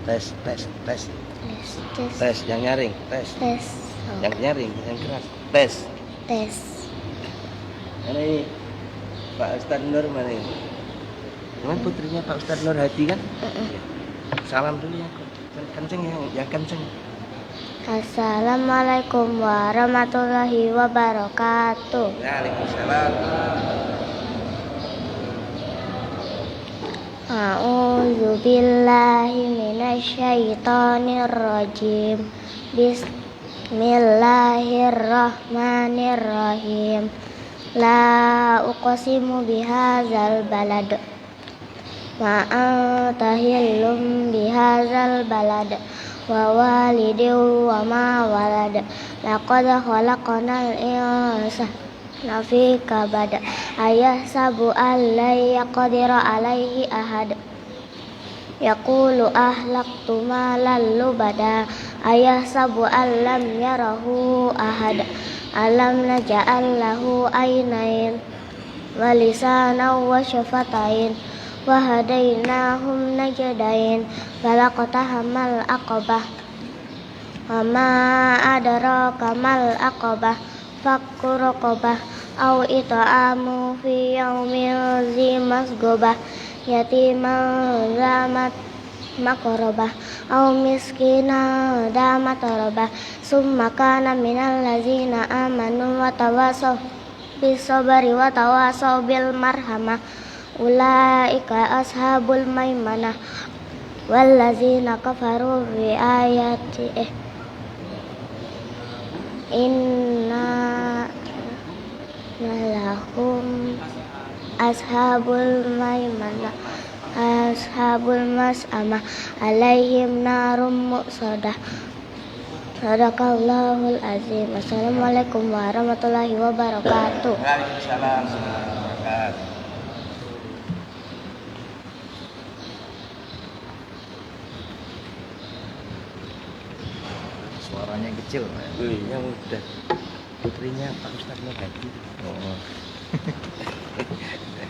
Tes, tes, tes. Tes. Tes, yang nyaring, tes. Tes. Yang nyaring, yang keras. Tes. Tes. Ini Pak Ustadz Nur mana ini? Cuman putrinya Pak Ustadz Nur Hadi kan? Ya. Salam dulu ya, kenceng yang kenceng. Assalamualaikum warahmatullahi wabarakatuh. Waalaikumsalam. A'udzu billahi minasyaitonir rajim. Bismillahirrahmanirrahim. La uqsimu bihadzal balad. Ma anta hillum bihadzal balad. Wa walidin wa ma walad. Laqad khalaqnal insana fi kabad. Ayahsabu an la yaqdira alaihi ahad. Yaqulu ahlaktu malan lubada. Ayahsabu an lam yarahu ahad. Alam naj'al lahu aynayn wa lisanan wa syafatain wa hadainahum najdain falaqtahamal aqabah wa ma adraka mal aqabah fakku raqabah aw it'amu fi yaumin zi masgobah yatiman zamat makrobah aw miskinan damat robah summa kana minal lazina amanu wa tawasaw bisabri wa tawasaw bil marhamah ulaika ashabul maimanah wallazina kafaru bi ayati inna lahum ashabul maimanah ashabul mas'amah alaihim narum muqsadah. Sadaqallahul azim. Assalamualaikum warahmatullahi wabarakatuh. Waalaikumsalam warahmatullahi wabarakatuh. Suaranya kecil. Yang udah putrinya Pak Ustadz Nur Hadi. Oh.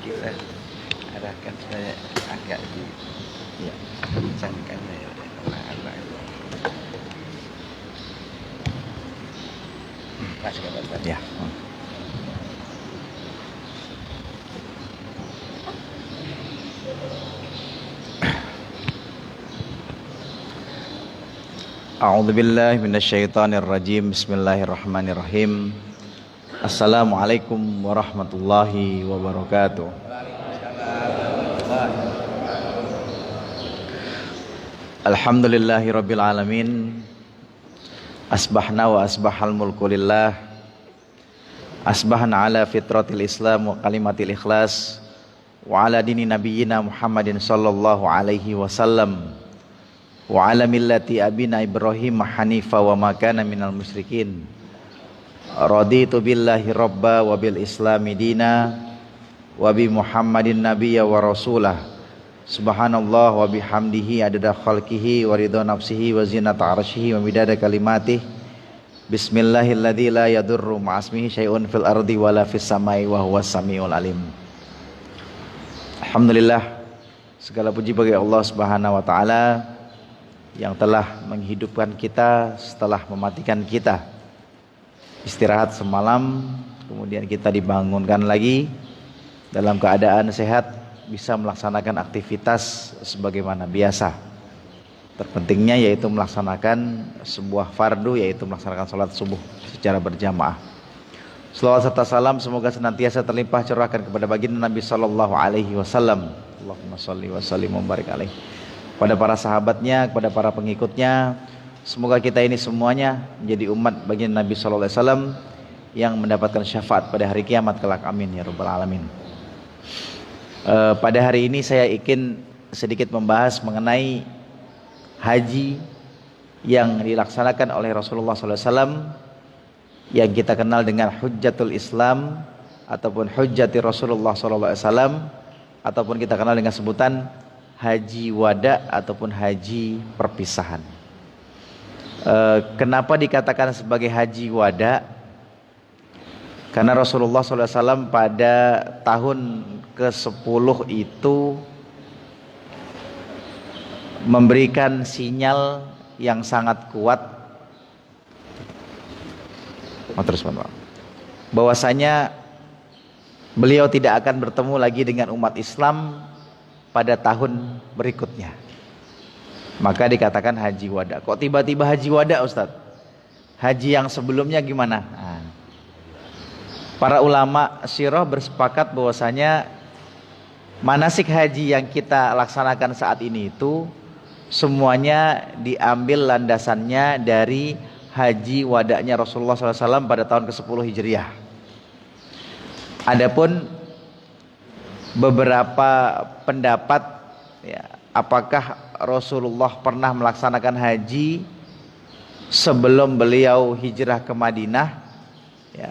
Kita arahkan saya agak di ya kencangkan ya Allah. Mas kabar Ya. A'udzu billahi minasyaitonir rajim. Bismillahirrahmanirrahim. Assalamualaikum warahmatullahi wabarakatuh. Alhamdulillahirabbil alamin. Asbahna wa asbahal mulku lillah. Asbahna ala fitratil Islam wa kalimatil ikhlas wa ala dini nabiyyina Muhammadin sallallahu alaihi wasallam wa ala millati abina Ibrahim hanifa wa ma kana minal musyrikin. Raditu billahi rabba wa bil islami dina wa bi Muhammadin nabiyya wa rasulah. Subhanallah wa bihamdihi adada khalqihi wa ridha nafsihi wa zinata arsyihi wa midada kalimatihi. Bismillahilladzi la yadurru ma'asmihi syai'un fil ardi wala fis samai wa huwas samiul alim. Alhamdulillah, segala puji bagi Allah Subhanahu wa taala yang telah menghidupkan kita setelah mematikan kita. Istirahat semalam, kemudian kita dibangunkan lagi dalam keadaan sehat, bisa melaksanakan aktivitas sebagaimana biasa. Terpentingnya yaitu melaksanakan sebuah fardu, yaitu melaksanakan sholat subuh secara berjamaah. Selawat serta salam semoga senantiasa terlimpah curahkan kepada baginda Nabi sallallahu alaihi wasallam. Allahumma shalli wa sallim wa barik alaihi. Kepada para sahabatnya, kepada para pengikutnya, semoga kita ini semuanya menjadi umat baginda Nabi sallallahu alaihi wasallam yang mendapatkan syafaat pada hari kiamat kelak. Amin ya rabbal alamin. Pada hari ini saya ingin sedikit membahas mengenai haji yang dilaksanakan oleh Rasulullah SAW, yang kita kenal dengan Hujjatul Islam ataupun Hujjati Rasulullah SAW, ataupun kita kenal dengan sebutan haji wada ataupun haji perpisahan. Kenapa dikatakan sebagai haji wada? Karena Rasulullah SAW pada tahun ke-10 itu memberikan sinyal yang sangat kuat bahwasanya beliau tidak akan bertemu lagi dengan umat Islam pada tahun berikutnya. Maka dikatakan haji wada. Kok tiba-tiba haji wada, Ustadz? Haji yang sebelumnya gimana? Nah, para ulama sirah bersepakat bahwasanya manasik haji yang kita laksanakan saat ini itu semuanya diambil landasannya dari haji wada'nya Rasulullah SAW pada tahun ke-10 Hijriah. Adapun beberapa pendapat, ya, apakah Rasulullah pernah melaksanakan haji sebelum beliau hijrah ke Madinah, ya,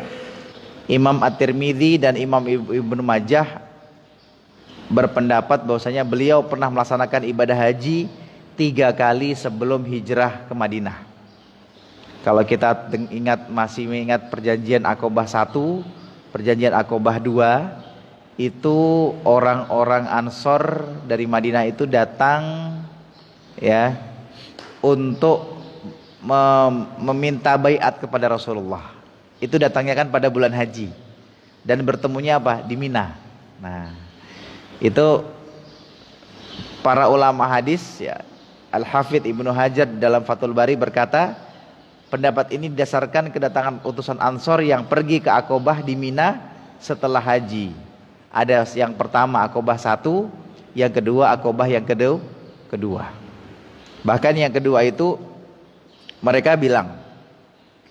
Imam At-Tirmidzi dan Imam Ibnu Majah berpendapat bahwasanya beliau pernah melaksanakan ibadah haji 3 kali sebelum hijrah ke Madinah. Kalau kita masih mengingat perjanjian Aqobah 1, perjanjian Aqobah 2, itu orang-orang Ansor dari Madinah itu datang, ya, untuk meminta baiat kepada Rasulullah. Itu datangnya kan pada bulan haji, dan bertemunya apa? Di Mina. Nah, itu para ulama hadis, ya, Al-Hafidz Ibnu Hajar dalam Fathul Bari berkata, pendapat ini didasarkan kedatangan utusan Ansor yang pergi ke Aqobah di Mina setelah haji. Ada yang pertama Aqobah 1, yang kedua Aqobah yang kedua. Bahkan yang kedua itu mereka bilang,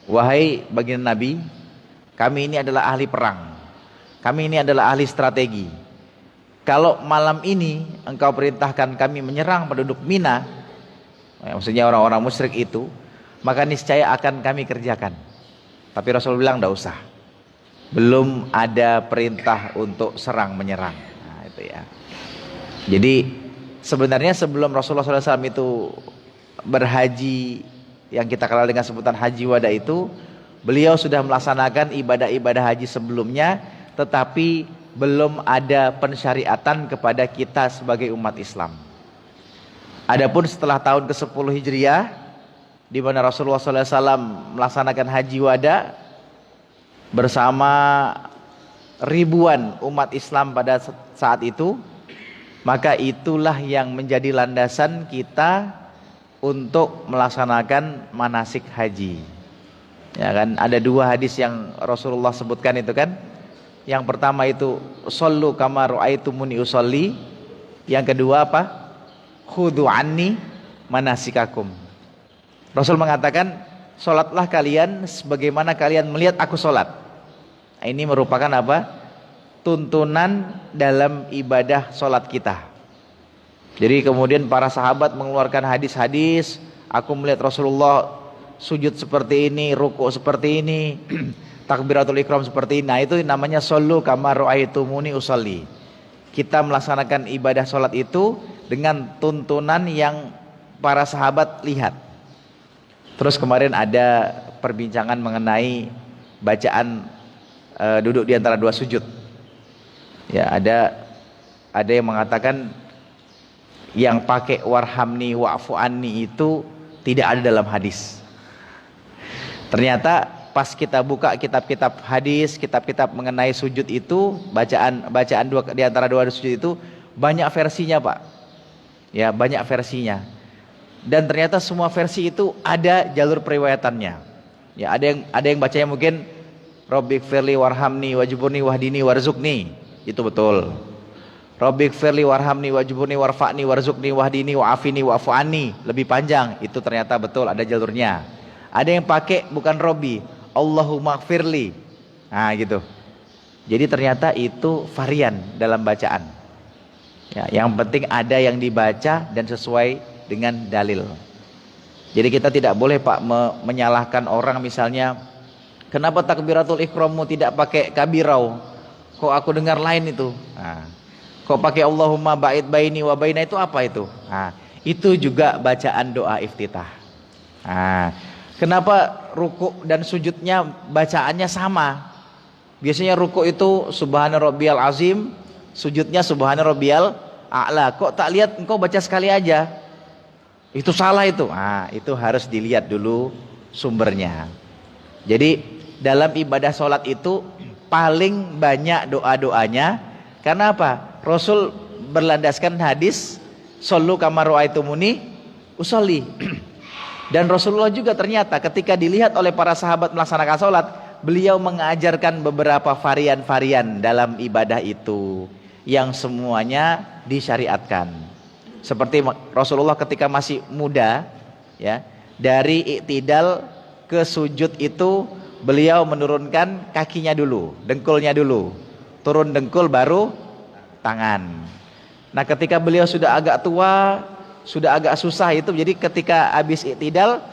wahai baginda Nabi, kami ini adalah ahli perang, kami ini adalah ahli strategi. Kalau malam ini engkau perintahkan kami menyerang penduduk Mina, maksudnya orang-orang musyrik itu, maka niscaya akan kami kerjakan. Tapi Rasul bilang tidak usah, belum ada perintah untuk serang menyerang. Nah, itu ya. Jadi sebenarnya sebelum Rasulullah SAW itu berhaji yang kita kenal dengan sebutan haji wada itu, beliau sudah melaksanakan ibadah-ibadah haji sebelumnya, tetapi belum ada pensyariatan kepada kita sebagai umat Islam. Adapun setelah tahun ke-10 Hijriah, di mana Rasulullah SAW melaksanakan haji wada bersama ribuan umat Islam pada saat itu, maka itulah yang menjadi landasan kita untuk melaksanakan manasik haji. Ya kan, ada 2 hadis yang Rasulullah sebutkan itu kan. Yang pertama itu shollu kama ra'aitumuni usolli. Yang kedua apa? Khudhu anni manasikakum. Rasul mengatakan, sholatlah kalian sebagaimana kalian melihat aku sholat. Ini merupakan apa? Tuntunan dalam ibadah sholat kita. Jadi kemudian para sahabat mengeluarkan hadis-hadis, aku melihat Rasulullah sujud seperti ini, rukuk seperti ini, takbiratul ikram seperti ini. Nah, itu namanya shollu kama ra'aitumuni usolli. Kita melaksanakan ibadah sholat itu dengan tuntunan yang para sahabat lihat. Terus kemarin ada perbincangan mengenai bacaan duduk di antara 2 sujud. Ya, ada yang mengatakan yang pakai warhamni wa'fu anni itu tidak ada dalam hadis. Ternyata pas kita buka kitab-kitab hadis, kitab-kitab mengenai sujud itu, bacaan di antara 2 sujud itu banyak versinya, Pak. Ya, banyak versinya. Dan ternyata semua versi itu ada jalur periwayatannya. Ya, ada yang bacanya mungkin Rabbighfirli warhamni wajburni wahdini warzuqni. Itu betul. Rabbighfirli warhamni wajburni warfa'ni warzuqni wahdini wa'afini wa'fu anni. Lebih panjang. Itu ternyata betul ada jalurnya. Ada yang pakai bukan Robbi, Allahumma gfirli. Nah, gitu. Jadi ternyata itu varian dalam bacaan. Ya, yang penting ada yang dibaca dan sesuai dengan dalil. Jadi kita tidak boleh, Pak, menyalahkan orang misalnya, kenapa takbiratul ihrammu tidak pakai kabirau? Kok aku dengar lain itu? Nah, kok pakai Allahumma ba'id baini wa baina, itu apa itu? Nah, itu juga bacaan doa iftitah. Nah, kenapa ruku dan sujudnya bacaannya sama? Biasanya ruku itu subhana rabbiyal azim, sujudnya subhana rabbiyal a'la. Kok tak lihat engkau baca sekali aja? Itu salah itu. Nah, itu harus dilihat dulu sumbernya. Jadi dalam ibadah sholat itu paling banyak doa-doanya. Karena apa? Rasul berlandaskan hadis shollu kama ra'aitumuni usolli. Dan Rasulullah juga ternyata ketika dilihat oleh para sahabat melaksanakan sholat, beliau mengajarkan beberapa varian-varian dalam ibadah itu yang semuanya disyariatkan. Seperti Rasulullah ketika masih muda, ya, dari i'tidal ke sujud itu beliau menurunkan kakinya dulu, dengkulnya dulu, turun dengkul baru tangan. Nah, ketika beliau sudah agak tua, sudah agak susah itu, jadi ketika habis i'tidal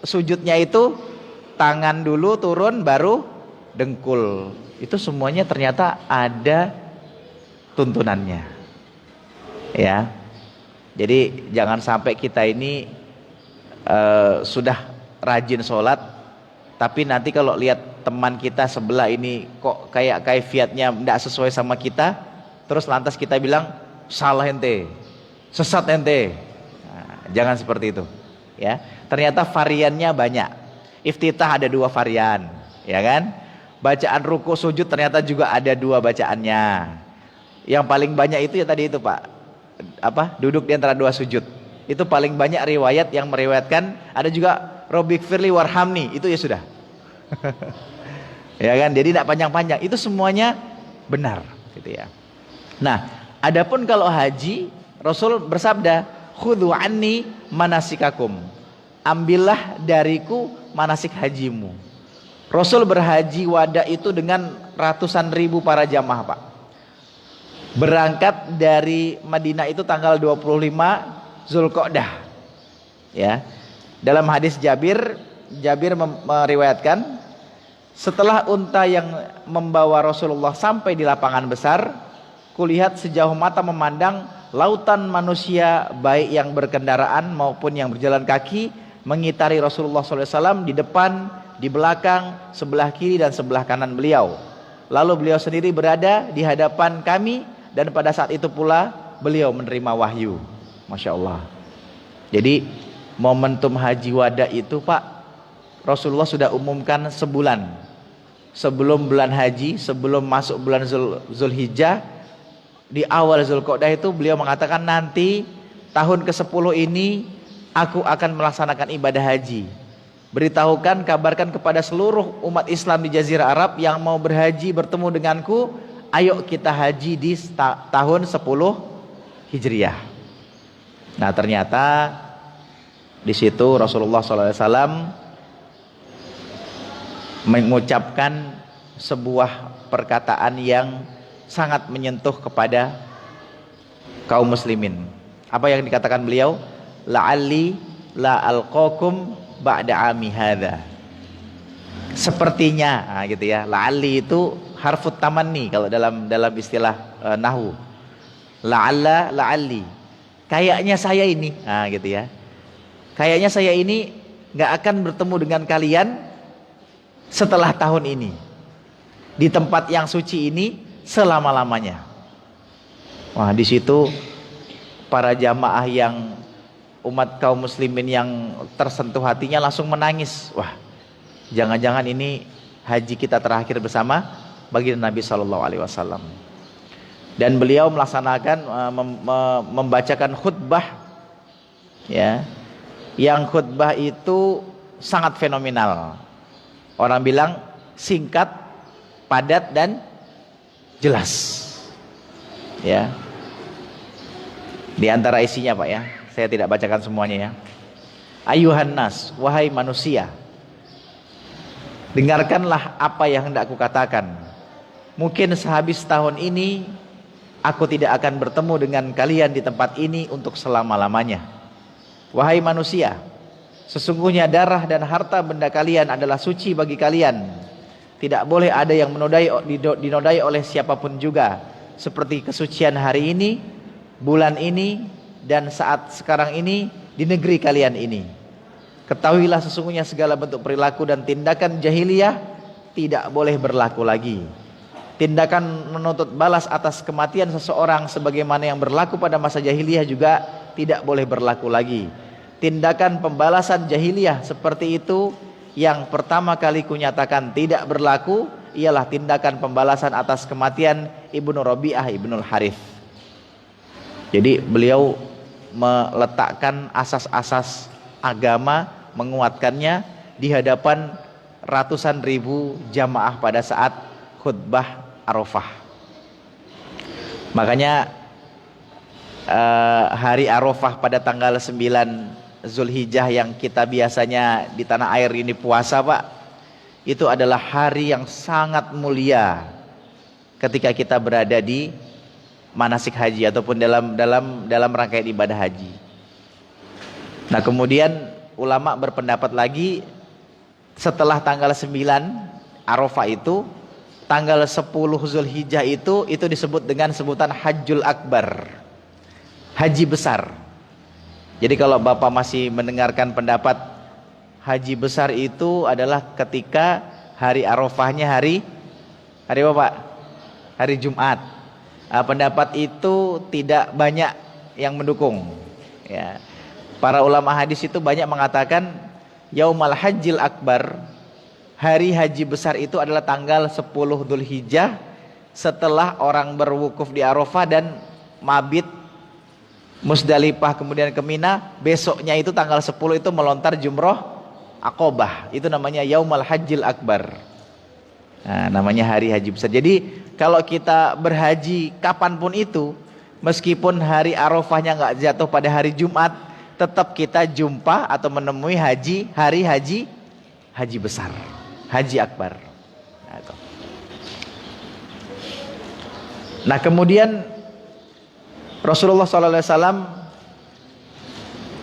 sujudnya itu tangan dulu turun baru dengkul. Itu semuanya ternyata ada tuntunannya. Ya. Jadi jangan sampai kita ini sudah rajin sholat, tapi nanti kalau lihat teman kita sebelah ini kok kayak kaifiatnya tidak sesuai sama kita, terus lantas kita bilang salah ente, sesat ente. Nah, jangan seperti itu. Ya. Ternyata variannya banyak. Iftitah ada 2 varian, ya kan? Bacaan ruku sujud ternyata juga ada 2 bacaannya. Yang paling banyak itu ya tadi itu Pak, duduk di antara 2 sujud. Itu paling banyak riwayat yang meriwayatkan. Ada juga Robbighfirli warhamni, itu ya sudah. Ya kan? Jadi tidak panjang-panjang. Itu semuanya benar, gitu ya. Nah, adapun kalau haji, Rasul bersabda, khudhu anni manasikakum. Ambillah dariku manasik hajimu. Rasul berhaji wada itu dengan ratusan ribu para jamaah, Pak. Berangkat dari Madinah itu tanggal 25 Zulqa'dah. Ya. Dalam hadis Jabir meriwayatkan, setelah unta yang membawa Rasulullah sampai di lapangan besar, kulihat sejauh mata memandang lautan manusia baik yang berkendaraan maupun yang berjalan kaki mengitari Rasulullah SAW di depan, di belakang, sebelah kiri dan sebelah kanan beliau. Lalu beliau sendiri berada di hadapan kami, dan pada saat itu pula beliau menerima wahyu. Masya Allah. Jadi momentum haji wada itu Pak, Rasulullah sudah umumkan sebulan sebelum bulan haji, sebelum masuk bulan Zulhijjah. Di awal Zulqa'dah itu beliau mengatakan, nanti tahun ke-10 ini aku akan melaksanakan ibadah haji. Beritahukan, kabarkan kepada seluruh umat Islam di Jazirah Arab yang mau berhaji bertemu denganku, ayo kita haji di tahun 10 Hijriah. Nah, ternyata di situ Rasulullah SAW mengucapkan sebuah perkataan yang sangat menyentuh kepada kaum muslimin. Apa yang dikatakan beliau? La'alli la alqakum ba'da ami hadza. Sepertinya, nah gitu ya. La'alli itu harfut tamanni kalau dalam istilah nahwu. La'alla la'alli. Kayaknya saya ini, nah gitu ya. Kayaknya saya ini nggak akan bertemu dengan kalian setelah tahun ini di tempat yang suci ini selama-lamanya. Wah, di situ para jamaah yang umat kaum muslimin yang tersentuh hatinya langsung menangis. Wah, jangan-jangan ini haji kita terakhir bersama baginda Nabi SAW. Dan beliau melaksanakan membacakan khutbah, ya, yang khutbah itu sangat fenomenal. Orang bilang singkat, padat dan jelas. Ya. Di antara isinya Pak ya, saya tidak bacakan semuanya ya. Ayuhan nas, wahai manusia, dengarkanlah apa yang hendak aku katakan. Mungkin sehabis tahun ini aku tidak akan bertemu dengan kalian di tempat ini untuk selama-lamanya. Wahai manusia, sesungguhnya darah dan harta benda kalian adalah suci bagi kalian. Tidak boleh ada yang dinodai oleh siapapun juga, seperti kesucian hari ini, bulan ini, dan saat sekarang ini di negeri kalian ini. Ketahuilah sesungguhnya segala bentuk perilaku dan tindakan jahiliyah tidak boleh berlaku lagi. Tindakan menuntut balas atas kematian seseorang sebagaimana yang berlaku pada masa jahiliyah juga tidak boleh berlaku lagi. tindakan pembalasan jahiliyah seperti itu yang pertama kali kunyatakan tidak berlaku ialah tindakan pembalasan atas kematian Ibnu Rabi'ah Ibnul Harith. Jadi beliau meletakkan asas-asas agama, menguatkannya di hadapan ratusan ribu jamaah pada saat khutbah Arafah. Makanya hari Arafah pada tanggal 9 Zulhijjah yang kita biasanya di tanah air ini puasa, Pak, itu adalah hari yang sangat mulia ketika kita berada di manasik haji ataupun dalam rangkaian ibadah haji. Nah, kemudian ulama berpendapat lagi setelah tanggal 9 Arafah itu, tanggal 10 Zulhijjah itu disebut dengan sebutan Hajjul Akbar, haji besar. Jadi kalau Bapak masih mendengarkan pendapat haji besar itu adalah ketika hari Arafahnya hari apa, Pak? Hari Jumat. Pendapat itu tidak banyak yang mendukung. Ya. Para ulama hadis itu banyak mengatakan Yaumal Hajjil Akbar, hari haji besar itu adalah tanggal 10 Dzulhijjah setelah orang berwukuf di Arafah dan mabit Musdalifah kemudian ke Mina. Besoknya itu tanggal 10 itu melontar jumroh Aqobah, itu namanya Yaumal Hajjil Akbar. Nah, namanya hari haji besar. Jadi kalau kita berhaji kapanpun itu, meskipun hari Arafahnya nggak jatuh pada hari Jumat, tetap kita jumpa atau menemui hari haji besar, haji akbar. Nah, kemudian Rasulullah SAW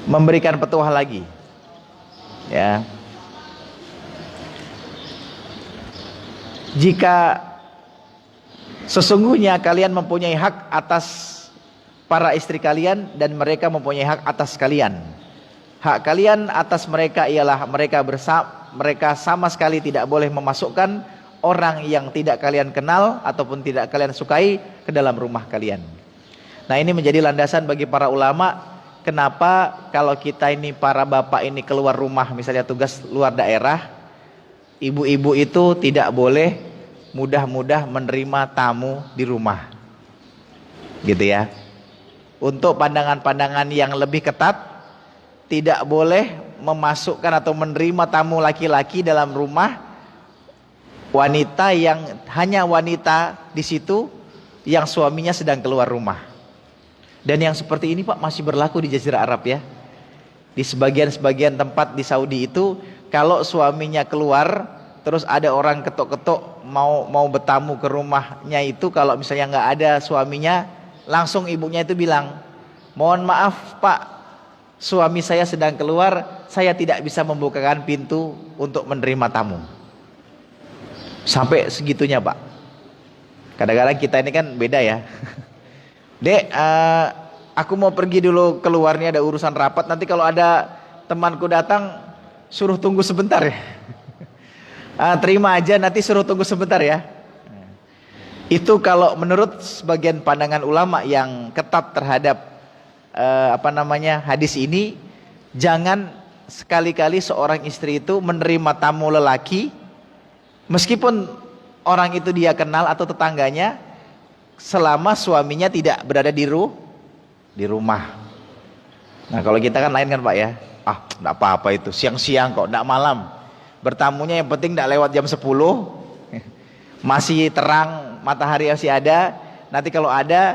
memberikan petuah lagi. Ya, jika sesungguhnya kalian mempunyai hak atas para istri kalian dan mereka mempunyai hak atas kalian. Hak kalian atas mereka ialah mereka sama sekali tidak boleh memasukkan orang yang tidak kalian kenal ataupun tidak kalian sukai ke dalam rumah kalian. Nah, ini menjadi landasan bagi para ulama. Kenapa kalau kita ini para bapak ini keluar rumah, misalnya tugas luar daerah, ibu-ibu itu tidak boleh mudah-mudah menerima tamu di rumah, gitu ya. Untuk pandangan-pandangan yang lebih ketat, tidak boleh memasukkan atau menerima tamu laki-laki dalam rumah wanita yang hanya wanita di situ yang suaminya sedang keluar rumah. Dan yang seperti ini, Pak, masih berlaku di Jazirah Arab ya. Di sebagian-sebagian tempat di Saudi itu, kalau suaminya keluar, terus ada orang ketok-ketok mau bertamu ke rumahnya itu, kalau misalnya nggak ada suaminya, langsung ibunya itu bilang, mohon maaf Pak, suami saya sedang keluar, saya tidak bisa membukakan pintu untuk menerima tamu. Sampai segitunya, Pak. Kadang-kadang kita ini kan beda ya. Dek, aku mau pergi dulu keluar nih, ada urusan rapat. Nanti kalau ada temanku datang, suruh tunggu sebentar ya. Terima aja, nanti suruh tunggu sebentar ya. Itu kalau menurut sebagian pandangan ulama yang ketat terhadap hadis ini, jangan sekali-kali seorang istri itu menerima tamu lelaki, meskipun orang itu dia kenal atau tetangganya, selama suaminya tidak berada di rumah. Nah, kalau kita kan lain kan, Pak ya. Enggak apa-apa itu, siang-siang kok, enggak malam. Bertamunya yang penting enggak lewat jam 10. Masih terang, matahari masih ada. Nanti kalau ada,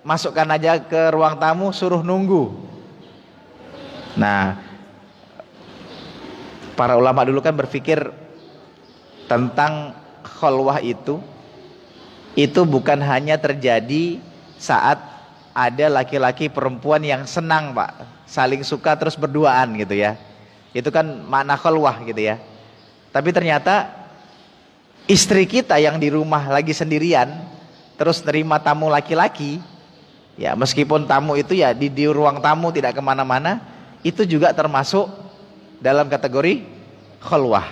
masukkan aja ke ruang tamu, suruh nunggu. Nah, para ulama dulu kan berpikir tentang khalwah itu bukan hanya terjadi saat ada laki-laki perempuan yang senang, Pak, saling suka terus berduaan gitu ya. Itu kan makna khalwah gitu ya. Tapi ternyata istri kita yang di rumah lagi sendirian terus nerima tamu laki-laki, ya meskipun tamu itu ya di ruang tamu tidak kemana-mana, itu juga termasuk dalam kategori khalwah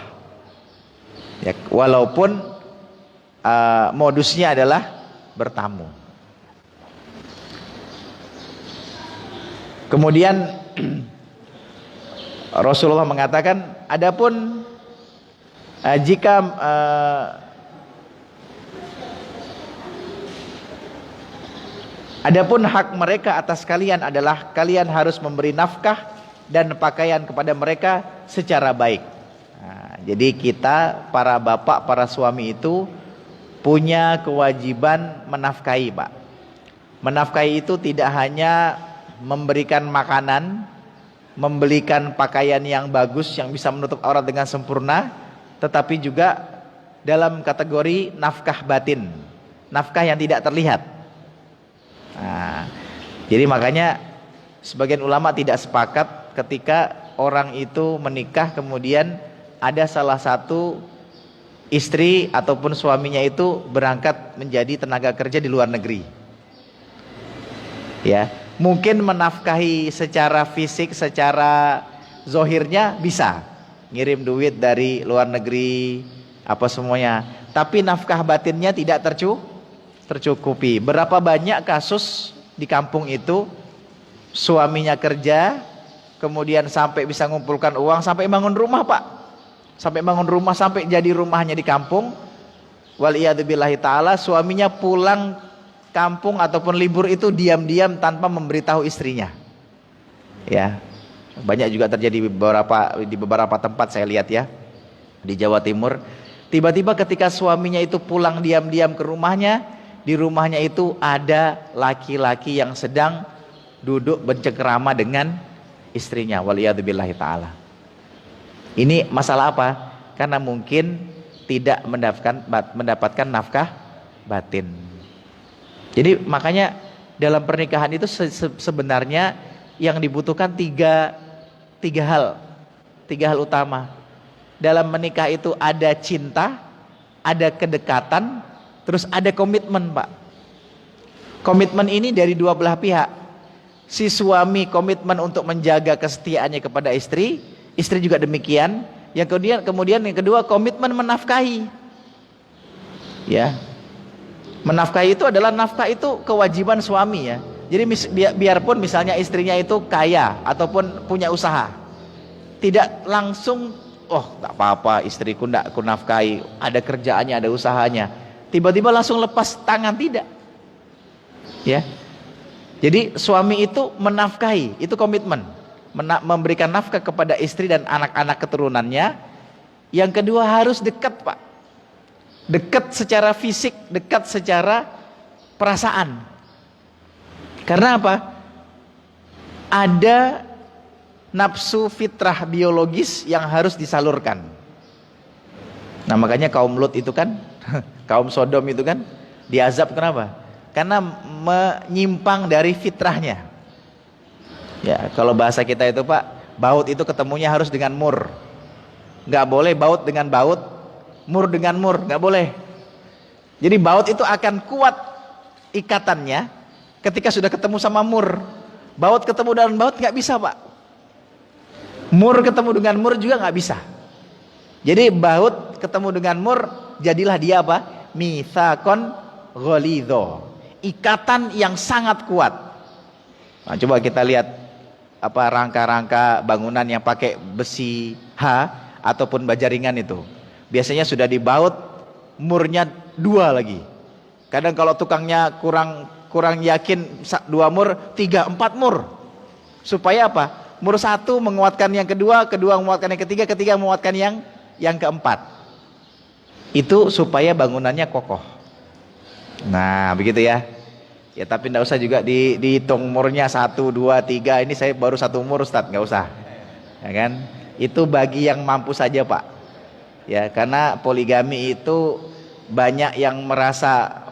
ya, walaupun modusnya adalah bertamu. Kemudian Rasulullah mengatakan, adapun jika adapun hak mereka atas kalian adalah kalian harus memberi nafkah dan pakaian kepada mereka secara baik. Nah, jadi kita para bapak, para suami itu punya kewajiban menafkahi, Pak. Menafkahi itu tidak hanya memberikan makanan, membelikan pakaian yang bagus yang bisa menutup aurat dengan sempurna, tetapi juga dalam kategori nafkah batin, nafkah yang tidak terlihat. Nah, jadi makanya sebagian ulama tidak sepakat ketika orang itu menikah kemudian ada salah satu istri ataupun suaminya itu berangkat menjadi tenaga kerja di luar negeri. Ya, mungkin menafkahi secara fisik, secara zohirnya bisa ngirim duit dari luar negeri apa semuanya, tapi nafkah batinnya tidak tercukupi. Berapa banyak kasus di kampung itu suaminya kerja kemudian sampai bisa ngumpulkan uang sampai bangun rumah, Pak, sampai bangun rumah, sampai jadi rumahnya di kampung, waliyadzubillahi ta'ala, suaminya pulang kampung ataupun libur itu diam-diam tanpa memberitahu istrinya. Ya, banyak juga terjadi di beberapa tempat saya lihat ya, di Jawa Timur. Tiba-tiba ketika suaminya itu pulang diam-diam ke rumahnya, di rumahnya itu ada laki-laki yang sedang duduk bercengkerama dengan istrinya, waliyadzubillahi ta'ala. Ini masalah apa? Karena mungkin tidak mendapatkan nafkah batin. Jadi makanya dalam pernikahan itu sebenarnya yang dibutuhkan tiga hal utama. Dalam menikah itu ada cinta, ada kedekatan, terus ada komitmen, Pak. Komitmen ini dari dua belah pihak. Si suami komitmen untuk menjaga kesetiaannya kepada istri, istri juga demikian. Yang kemudian yang kedua komitmen menafkahi. Ya. Menafkahi itu adalah, nafkah itu kewajiban suami ya. Jadi biarpun misalnya istrinya itu kaya ataupun punya usaha, tidak langsung oh tak apa-apa istriku ndak aku nafkahi, ada kerjaannya, ada usahanya, tiba-tiba langsung lepas tangan, tidak. Ya. Jadi suami itu menafkahi, itu komitmen, memberikan nafkah kepada istri dan anak-anak keturunannya. Yang kedua harus dekat, Pak. Dekat secara fisik, dekat secara perasaan. Karena apa? Ada nafsu fitrah biologis yang harus disalurkan. Nah makanya kaum Lut itu kan, kaum Sodom itu kan diazab, kenapa? Karena menyimpang dari fitrahnya. Ya, kalau bahasa kita itu, Pak, baut itu ketemunya harus dengan mur. Nggak boleh baut dengan baut, mur dengan mur, nggak boleh. Jadi baut itu akan kuat ikatannya ketika sudah ketemu sama mur. Baut ketemu dengan baut nggak bisa, Pak. Mur ketemu dengan mur juga nggak bisa. Jadi baut ketemu dengan mur, jadilah dia apa? Mitsaqon ghalidho, ikatan yang sangat kuat. Nah, coba kita lihat apa rangka-rangka bangunan yang pakai besi H ataupun baja ringan itu. Biasanya sudah dibaut, murnya 2 lagi. Kadang kalau tukangnya kurang yakin 2 mur, 3, 4 mur. Supaya apa? Mur 1 menguatkan yang kedua, kedua menguatkan yang ketiga, ketiga menguatkan yang keempat. Itu supaya bangunannya kokoh. Nah, begitu ya. Ya tapi enggak usah juga dihitung murnya 1, 2, 3. Ini saya baru 1 mur, Ustaz, enggak usah. Ya kan? Itu bagi yang mampu saja, Pak. Ya, karena poligami itu banyak yang merasa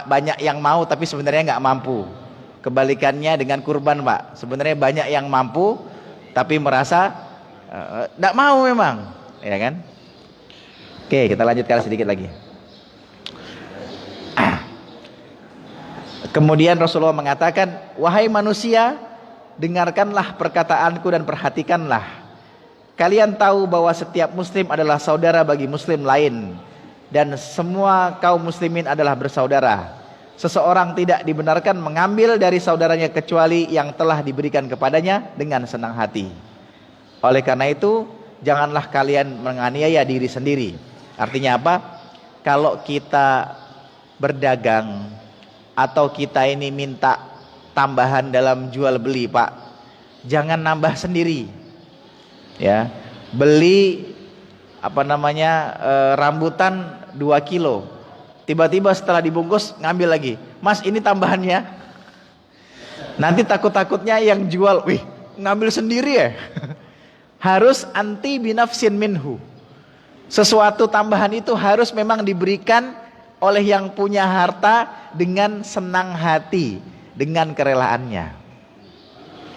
banyak yang mau tapi sebenarnya nggak mampu. Kebalikannya dengan kurban, Pak. Sebenarnya banyak yang mampu tapi merasa nggak mau memang, ya kan? Oke, kita lanjutkan sedikit lagi. Kemudian Rasulullah mengatakan, wahai manusia, dengarkanlah perkataanku dan perhatikanlah. Kalian tahu bahwa setiap muslim adalah saudara bagi muslim lain, dan semua kaum muslimin adalah bersaudara. Seseorang tidak dibenarkan mengambil dari saudaranya kecuali yang telah diberikan kepadanya dengan senang hati. Oleh karena itu, janganlah kalian menganiaya diri sendiri. Artinya apa? Kalau kita berdagang atau kita ini minta tambahan dalam jual beli, Pak, jangan nambah sendiri. Ya, beli rambutan 2 kilo. Tiba-tiba setelah dibungkus ngambil lagi. Mas, ini tambahannya. Nanti takut-takutnya yang jual, wih, ngambil sendiri ya. Harus anti binafsin minhu. Sesuatu tambahan itu harus memang diberikan oleh yang punya harta dengan senang hati, dengan kerelaannya.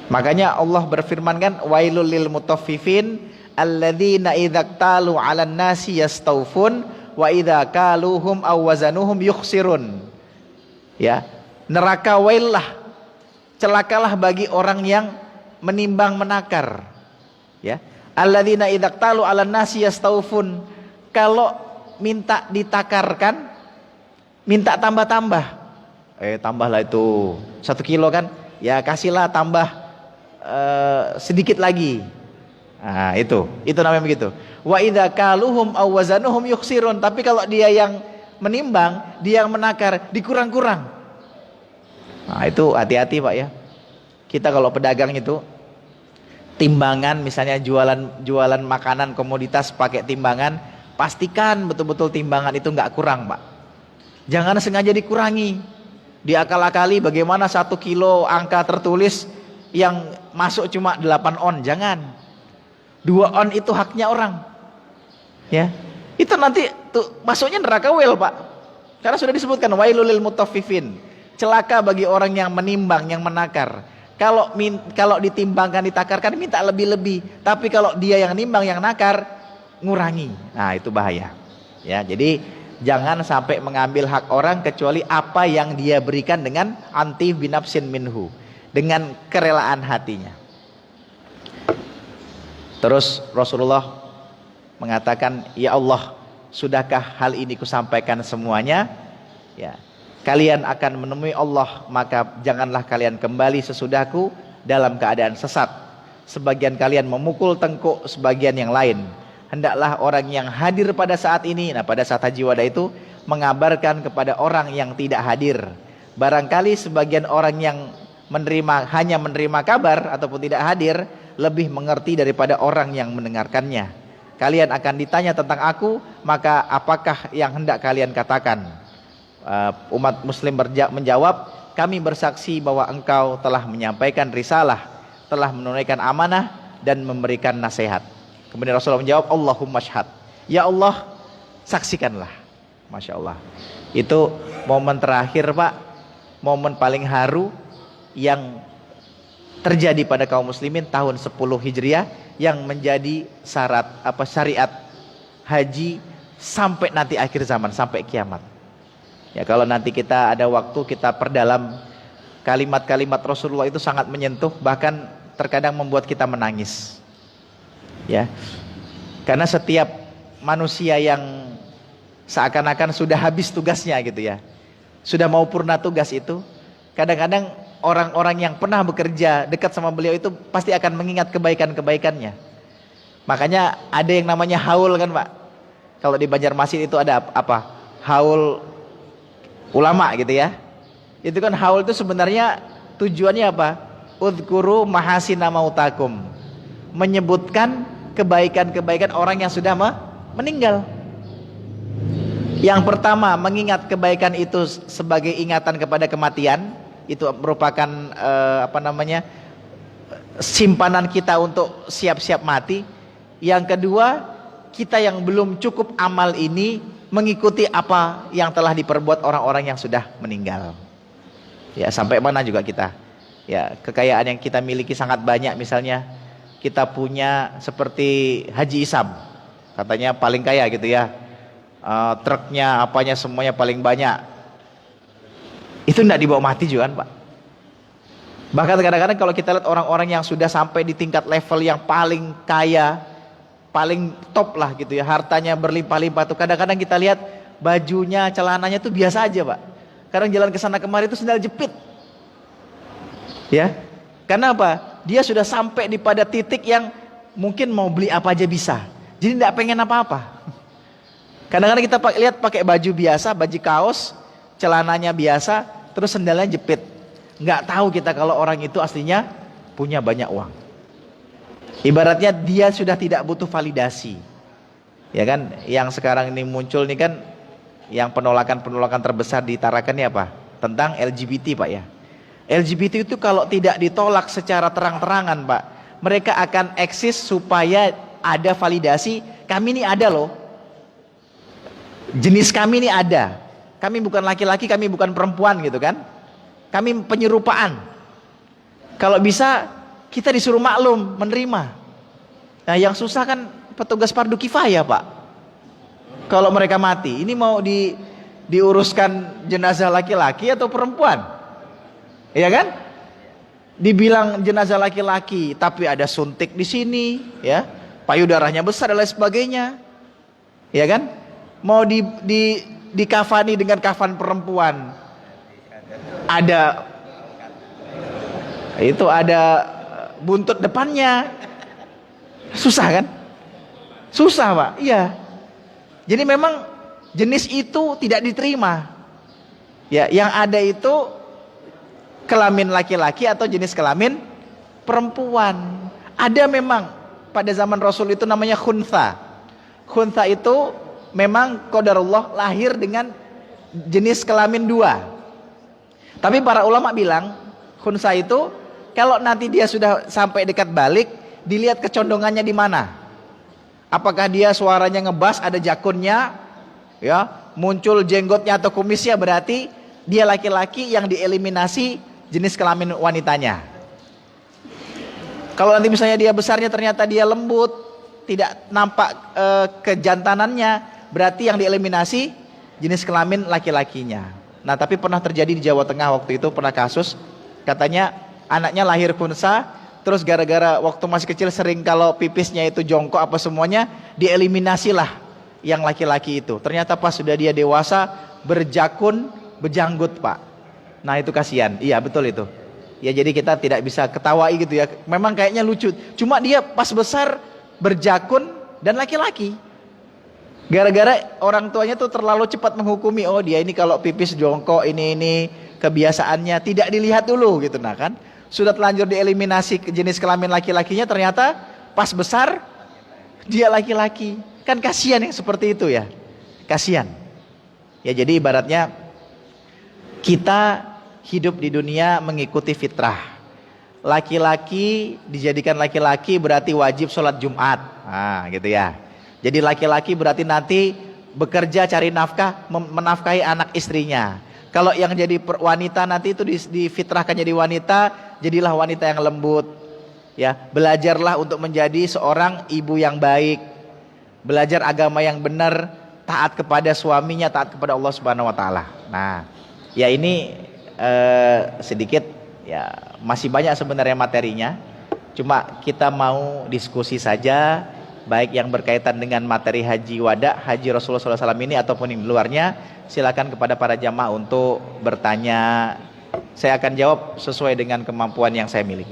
Makanya Allah berfirman kan, wailul lil mutaffifin alladzina idza talu 'alan nasi yastaufun wa idza kaluhum aw wazanuhum yukhsirun. Ya, neraka waillah, celakalah bagi orang yang menimbang menakar. Ya, alladzina idza talu 'alan nasi yastaufun, kalau minta ditakarkan, minta tambah-tambah. Tambahlah itu 1 kilo kan, ya kasihlah tambah sedikit lagi. Nah, itu namanya begitu. Wa idza kaluhum aw wazanuhum yukhsirun, tapi kalau dia yang menimbang, dia yang menakar, dikurang-kurang. Nah, itu hati-hati, Pak ya. Kita kalau pedagang itu timbangan, misalnya jualan makanan komoditas pakai timbangan, pastikan betul-betul timbangan itu nggak kurang, Pak. Jangan sengaja dikurangi, diakal-akali bagaimana 1 kilo angka tertulis yang masuk cuma 8 on, jangan. 2 on itu haknya orang, ya. Itu nanti tuh masuknya neraka wel, Pak. Karena sudah disebutkan wailul lil mutaffifin, celaka bagi orang yang menimbang, yang menakar. Kalau ditimbangkan, ditakarkan, minta lebih-lebih. Tapi kalau dia yang nimbang, yang nakar, ngurangi. Nah, itu bahaya. Ya, jadi jangan sampai mengambil hak orang kecuali apa yang dia berikan dengan anti binafsin minhu, dengan kerelaan hatinya. Terus Rasulullah mengatakan, ya Allah, sudahkah hal ini kusampaikan semuanya? Ya, kalian akan menemui Allah, maka janganlah kalian kembali sesudahku dalam keadaan sesat. Sebagian kalian memukul tengkuk sebagian yang lain. Hendaklah orang yang hadir pada saat ini, nah pada saat haji wada itu, mengabarkan kepada orang yang tidak hadir. Barangkali sebagian orang yang hanya menerima kabar ataupun tidak hadir, lebih mengerti daripada orang yang mendengarkannya. Kalian akan ditanya tentang aku, maka apakah yang hendak kalian katakan? Umat muslim menjawab, kami bersaksi bahwa engkau telah menyampaikan risalah, telah menunaikan amanah dan memberikan nasihat. Kemudian Rasulullah menjawab, Allahumma syhad, ya Allah, saksikanlah. Masya Allah. Itu momen terakhir, Pak, momen paling haru yang terjadi pada kaum muslimin tahun 10 Hijriah, yang menjadi syariat haji sampai nanti akhir zaman, sampai kiamat. Ya, kalau nanti kita ada waktu, kita perdalam kalimat-kalimat Rasulullah, itu sangat menyentuh, bahkan terkadang membuat kita menangis. Ya, karena setiap manusia yang seakan-akan sudah habis tugasnya gitu ya, sudah mau purna tugas itu, kadang-kadang orang-orang yang pernah bekerja dekat sama beliau itu pasti akan mengingat kebaikan-kebaikannya. Makanya ada yang namanya haul kan, Pak. Kalau di Banjarmasin itu ada apa? Haul ulama gitu ya. Itu kan haul itu sebenarnya tujuannya apa? Udhkuru mahasina mautakum, menyebutkan kebaikan-kebaikan orang yang sudah meninggal. Yang pertama, mengingat kebaikan itu sebagai ingatan kepada kematian, itu merupakan simpanan kita untuk siap-siap mati. Yang kedua, kita yang belum cukup amal ini mengikuti apa yang telah diperbuat orang-orang yang sudah meninggal. Ya, sampai mana juga kita. Ya, kekayaan yang kita miliki sangat banyak. Misalnya kita punya seperti Haji Isam, katanya paling kaya gitu ya. Truknya, apanya semuanya paling banyak. Itu tidak dibawa mati juga kan, Pak. Bahkan kadang-kadang kalau kita lihat orang-orang yang sudah sampai di tingkat level yang paling kaya, paling top lah gitu ya, hartanya berlimpah-limpah tuh, kadang-kadang kita lihat bajunya, celananya tuh biasa aja, Pak. Kadang jalan ke sana kemari itu sendal jepit. Ya. Karena apa? Dia sudah sampai di pada titik yang mungkin mau beli apa aja bisa. Jadi tidak pengen apa-apa. Kadang-kadang kita lihat pakai baju biasa, baju kaos, celananya biasa, terus sendalnya jepit. Nggak tahu kita kalau orang itu aslinya punya banyak uang. Ibaratnya dia sudah tidak butuh validasi. Ya kan, yang sekarang ini muncul nih kan, yang penolakan terbesar di Tarakan ini apa? Tentang LGBT, Pak ya. LGBT itu kalau tidak ditolak secara terang-terangan, Pak, mereka akan eksis supaya ada validasi. Kami ini ada loh, jenis kami ini ada. Kami bukan laki-laki, kami bukan perempuan gitu kan. Kami penyerupaan. Kalau bisa kita disuruh maklum, menerima. Nah yang susah kan petugas fardu kifayah, Pak. Kalau mereka mati, ini mau diuruskan jenazah laki-laki atau perempuan? Iya kan? Dibilang jenazah laki-laki, tapi ada suntik di sini, ya, payudaranya besar dan lain sebagainya, ya kan? Mau dikafani dengan kafan perempuan, ada buntut depannya, susah kan? Susah, Pak. Iya. Jadi memang jenis itu tidak diterima. Ya, yang ada itu kelamin laki-laki atau jenis kelamin perempuan. Ada memang pada zaman Rasul itu namanya khuntha. Khuntha itu memang qadarullah lahir dengan jenis kelamin dua. Tapi para ulama bilang khuntha itu kalau nanti dia sudah sampai dekat balik, dilihat kecondongannya di mana. Apakah dia suaranya ngebas, ada jakunnya, ya, muncul jenggotnya atau kumisnya, berarti dia laki-laki yang dieliminasi jenis kelamin wanitanya. Kalau nanti misalnya dia besarnya ternyata dia lembut, tidak nampak kejantanannya, berarti yang dieliminasi jenis kelamin laki-lakinya. Nah tapi pernah terjadi di Jawa Tengah waktu itu, pernah kasus, katanya anaknya lahir khunsa, terus gara-gara waktu masih kecil sering kalau pipisnya itu jongkok apa semuanya, dieliminasilah yang laki-laki itu. Ternyata pas sudah dia dewasa, berjakun, berjanggut, Pak. Nah itu kasihan. Iya betul itu. Ya jadi kita tidak bisa ketawai gitu ya. Memang kayaknya lucu. Cuma dia pas besar berjakun dan laki-laki. Gara-gara orang tuanya tuh terlalu cepat menghukumi. Oh dia ini kalau pipis jongkok ini kebiasaannya, tidak dilihat dulu gitu. Nah kan sudah telanjur dieliminasi jenis kelamin laki-lakinya, ternyata pas besar dia laki-laki. Kan kasihan yang seperti itu ya. Kasihan. Ya jadi ibaratnya kita hidup di dunia mengikuti fitrah. Laki-laki dijadikan laki-laki berarti wajib sholat Jumat. Nah gitu ya. Jadi laki-laki berarti nanti bekerja cari nafkah, menafkahi anak istrinya. Kalau yang jadi wanita nanti itu difitrahkan jadi wanita, jadilah wanita yang lembut. Ya, belajarlah untuk menjadi seorang ibu yang baik. Belajar agama yang benar, taat kepada suaminya, taat kepada Allah Subhanahu wa taala. Nah, ya ini sedikit ya, masih banyak sebenarnya materinya, cuma kita mau diskusi saja, baik yang berkaitan dengan materi haji wada, haji Rasulullah SAW ini ataupun yang di luarnya. Silakan kepada para jamaah untuk bertanya, saya akan jawab sesuai dengan kemampuan yang saya miliki.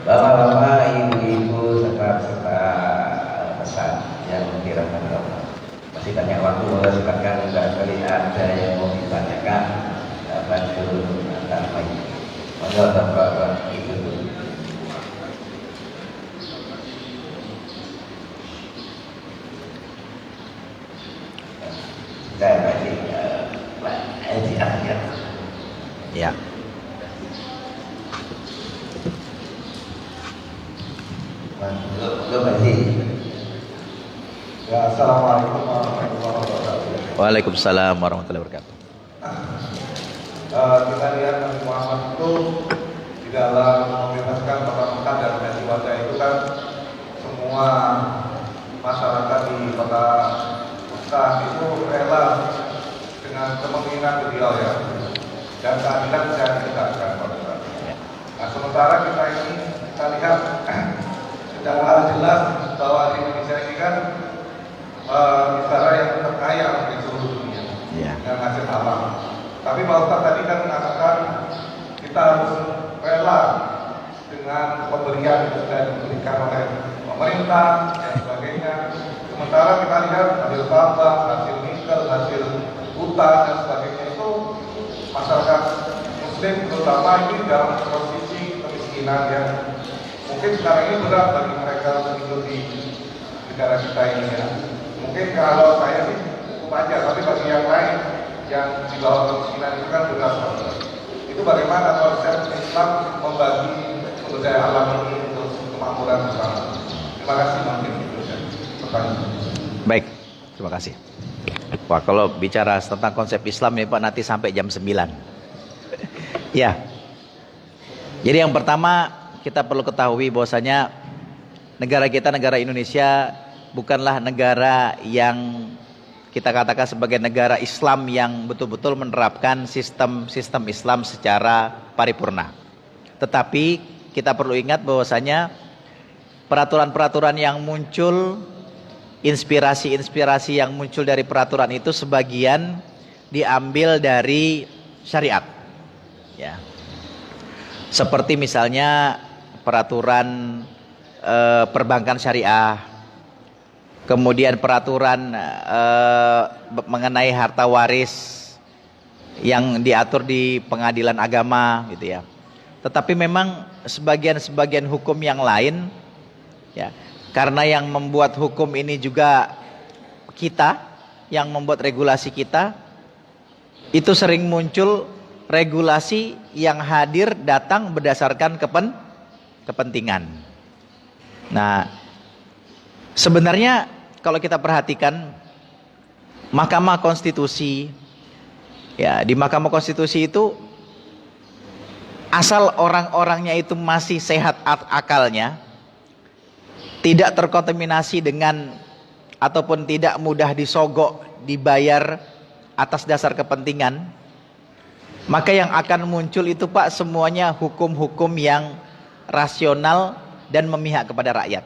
Bapak-bapak, ibu-ibu, serta pesan yang dikirakan Allah. Masih banyak waktu, silakan barangkali ada yang mau ditanyakan, bantu antar lagi. Monggo bapak ibu. Saya masih haji akhir. Ya. Ya, assalamualaikum warahmatullahi wabarakatuh. Waalaikumsalam warahmatullahi wabarakatuh. Kita lihat Nabi Muhammad itu di dalam membebaskan kota Mekah dan haji wada itu kan semua masyarakat di kota Mekah itu rela dengan kemungkinan beliau ya, dan keadilan bisa ditegakkan pada saat itu. Nah sementara kita lihat secara jelas bahwa di Indonesia ini kan negara yang terkaya di seluruh dunia dengan hasil alam. Tapi Pak Ustaz tadi kan mengatakan kita harus rela dengan pemberian yang sudah diberikan oleh pemerintah dan sebagainya. Sementara kita lihat hasil tambang, hasil nikel, hasil hutan dan sebagainya itu masyarakat Muslim terutama ini dalam posisi kemiskinan yang mungkin sekarang ini berat bagi mereka untuk hidup di negara kita ini ya. Mungkin kalau saya sih cukup aja, tapi bagi yang lain yang di bawah kemiskinan itu kan berat. Itu bagaimana konsep Islam membagi sumber daya alam ini untuk kemakmuran bersama. Terima kasih mungkin itu pertanyaan. Baik, terima kasih. Wah, kalau bicara tentang konsep Islam nih Pak, nanti sampai jam 9. Ya. Jadi yang pertama kita perlu ketahui bahwasanya negara kita, negara Indonesia bukanlah negara yang kita katakan sebagai negara Islam yang betul-betul menerapkan sistem Islam secara paripurna. Tetapi kita perlu ingat bahwasanya peraturan-peraturan yang muncul, inspirasi-inspirasi yang muncul dari peraturan itu sebagian diambil dari syariat. Ya. Seperti misalnya peraturan perbankan syariah, kemudian peraturan mengenai harta waris yang diatur di pengadilan agama gitu ya. Tetapi memang sebagian hukum yang lain ya, karena yang membuat hukum ini juga kita, yang membuat regulasi kita, itu sering muncul regulasi yang hadir datang berdasarkan kepentingan. Nah, sebenarnya kalau kita perhatikan Mahkamah Konstitusi, ya di Mahkamah Konstitusi itu asal orang-orangnya itu masih sehat akalnya, tidak terkontaminasi dengan ataupun tidak mudah disogok, dibayar atas dasar kepentingan, maka yang akan muncul itu Pak semuanya hukum-hukum yang rasional dan memihak kepada rakyat.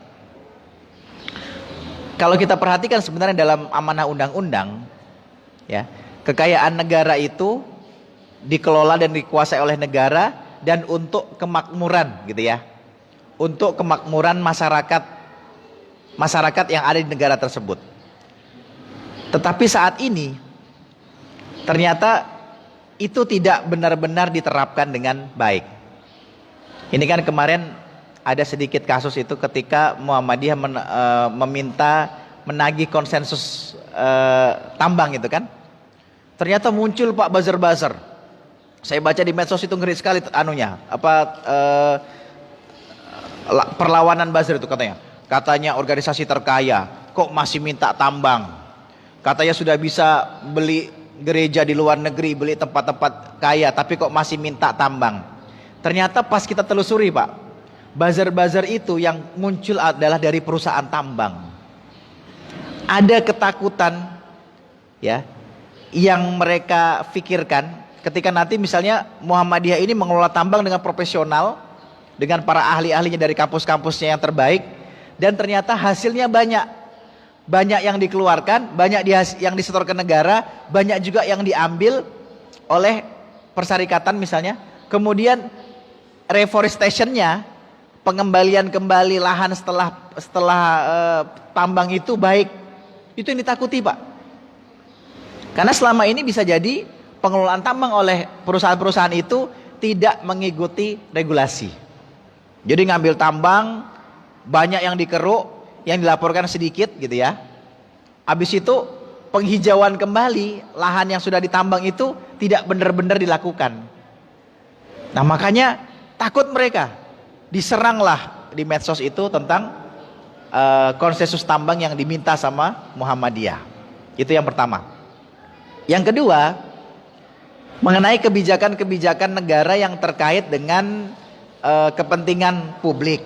Kalau kita perhatikan sebenarnya dalam amanah undang-undang ya, kekayaan negara itu dikelola dan dikuasai oleh negara dan untuk kemakmuran gitu ya. Untuk kemakmuran masyarakat yang ada di negara tersebut. Tetapi saat ini ternyata itu tidak benar-benar diterapkan dengan baik. Ini kan kemarin ada sedikit kasus itu ketika Muhammadiyah meminta menagih konsensus tambang itu kan. Ternyata muncul Pak buzzer-buzzer. Saya baca di medsos itu ngeri sekali anunya, perlawanan buzzer itu katanya. Katanya organisasi terkaya kok masih minta tambang. Katanya sudah bisa beli gereja di luar negeri, beli tempat-tempat kaya, tapi kok masih minta tambang. Ternyata pas kita telusuri Pak, buzzer-buzzer itu yang muncul adalah dari perusahaan tambang. Ada ketakutan ya yang mereka pikirkan ketika nanti misalnya Muhammadiyah ini mengelola tambang dengan profesional, dengan para ahli-ahlinya dari kampus-kampusnya yang terbaik, dan ternyata hasilnya banyak yang dikeluarkan, banyak yang disetorkan negara, banyak juga yang diambil oleh persyarikatan misalnya. Kemudian reforestationnya, pengembalian kembali lahan setelah tambang itu baik, itu yang ditakuti Pak. Karena selama ini bisa jadi pengelolaan tambang oleh perusahaan-perusahaan itu tidak mengikuti regulasi. Jadi ngambil tambang, banyak yang dikeruk, yang dilaporkan sedikit gitu ya. Habis itu penghijauan kembali lahan yang sudah ditambang itu tidak benar-benar dilakukan. Nah makanya takut mereka, diseranglah di medsos itu tentang konsensus tambang yang diminta sama Muhammadiyah. Itu yang pertama. Yang kedua, mengenai kebijakan-kebijakan negara yang terkait dengan kepentingan publik,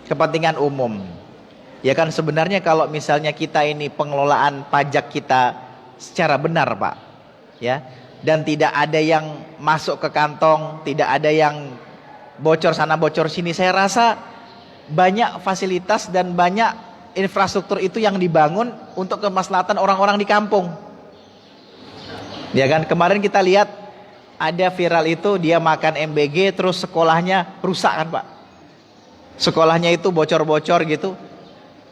kepentingan umum. Ya kan sebenarnya kalau misalnya kita ini pengelolaan pajak kita secara benar Pak, ya, dan tidak ada yang masuk ke kantong, tidak ada yang bocor sana bocor sini, saya rasa banyak fasilitas dan banyak infrastruktur itu yang dibangun untuk kemaslahatan orang-orang di kampung. Ya kan kemarin kita lihat ada viral itu dia makan MBG terus sekolahnya rusak kan Pak. Sekolahnya itu bocor-bocor gitu.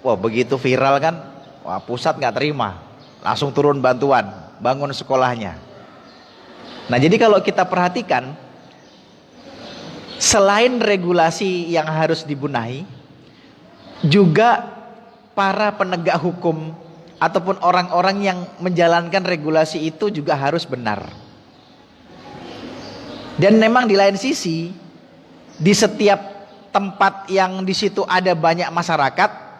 Wah begitu viral kan, wah pusat nggak terima, langsung turun bantuan, bangun sekolahnya. Nah jadi kalau kita perhatikan, selain regulasi yang harus dibenahi, juga para penegak hukum ataupun orang-orang yang menjalankan regulasi itu juga harus benar. Dan memang di lain sisi, di setiap tempat yang di situ ada banyak masyarakat,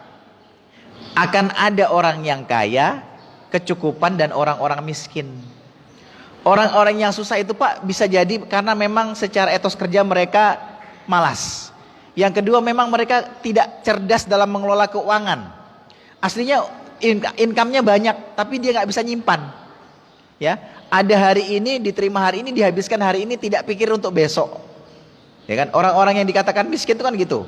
akan ada orang yang kaya, kecukupan, dan orang-orang miskin. Orang-orang yang susah itu Pak bisa jadi karena memang secara etos kerja mereka malas. Yang kedua memang mereka tidak cerdas dalam mengelola keuangan. Aslinya income-nya banyak tapi dia nggak bisa nyimpan. Ya, ada hari ini diterima hari ini, dihabiskan hari ini, tidak pikir untuk besok. Ya kan? Orang-orang yang dikatakan miskin itu kan gitu.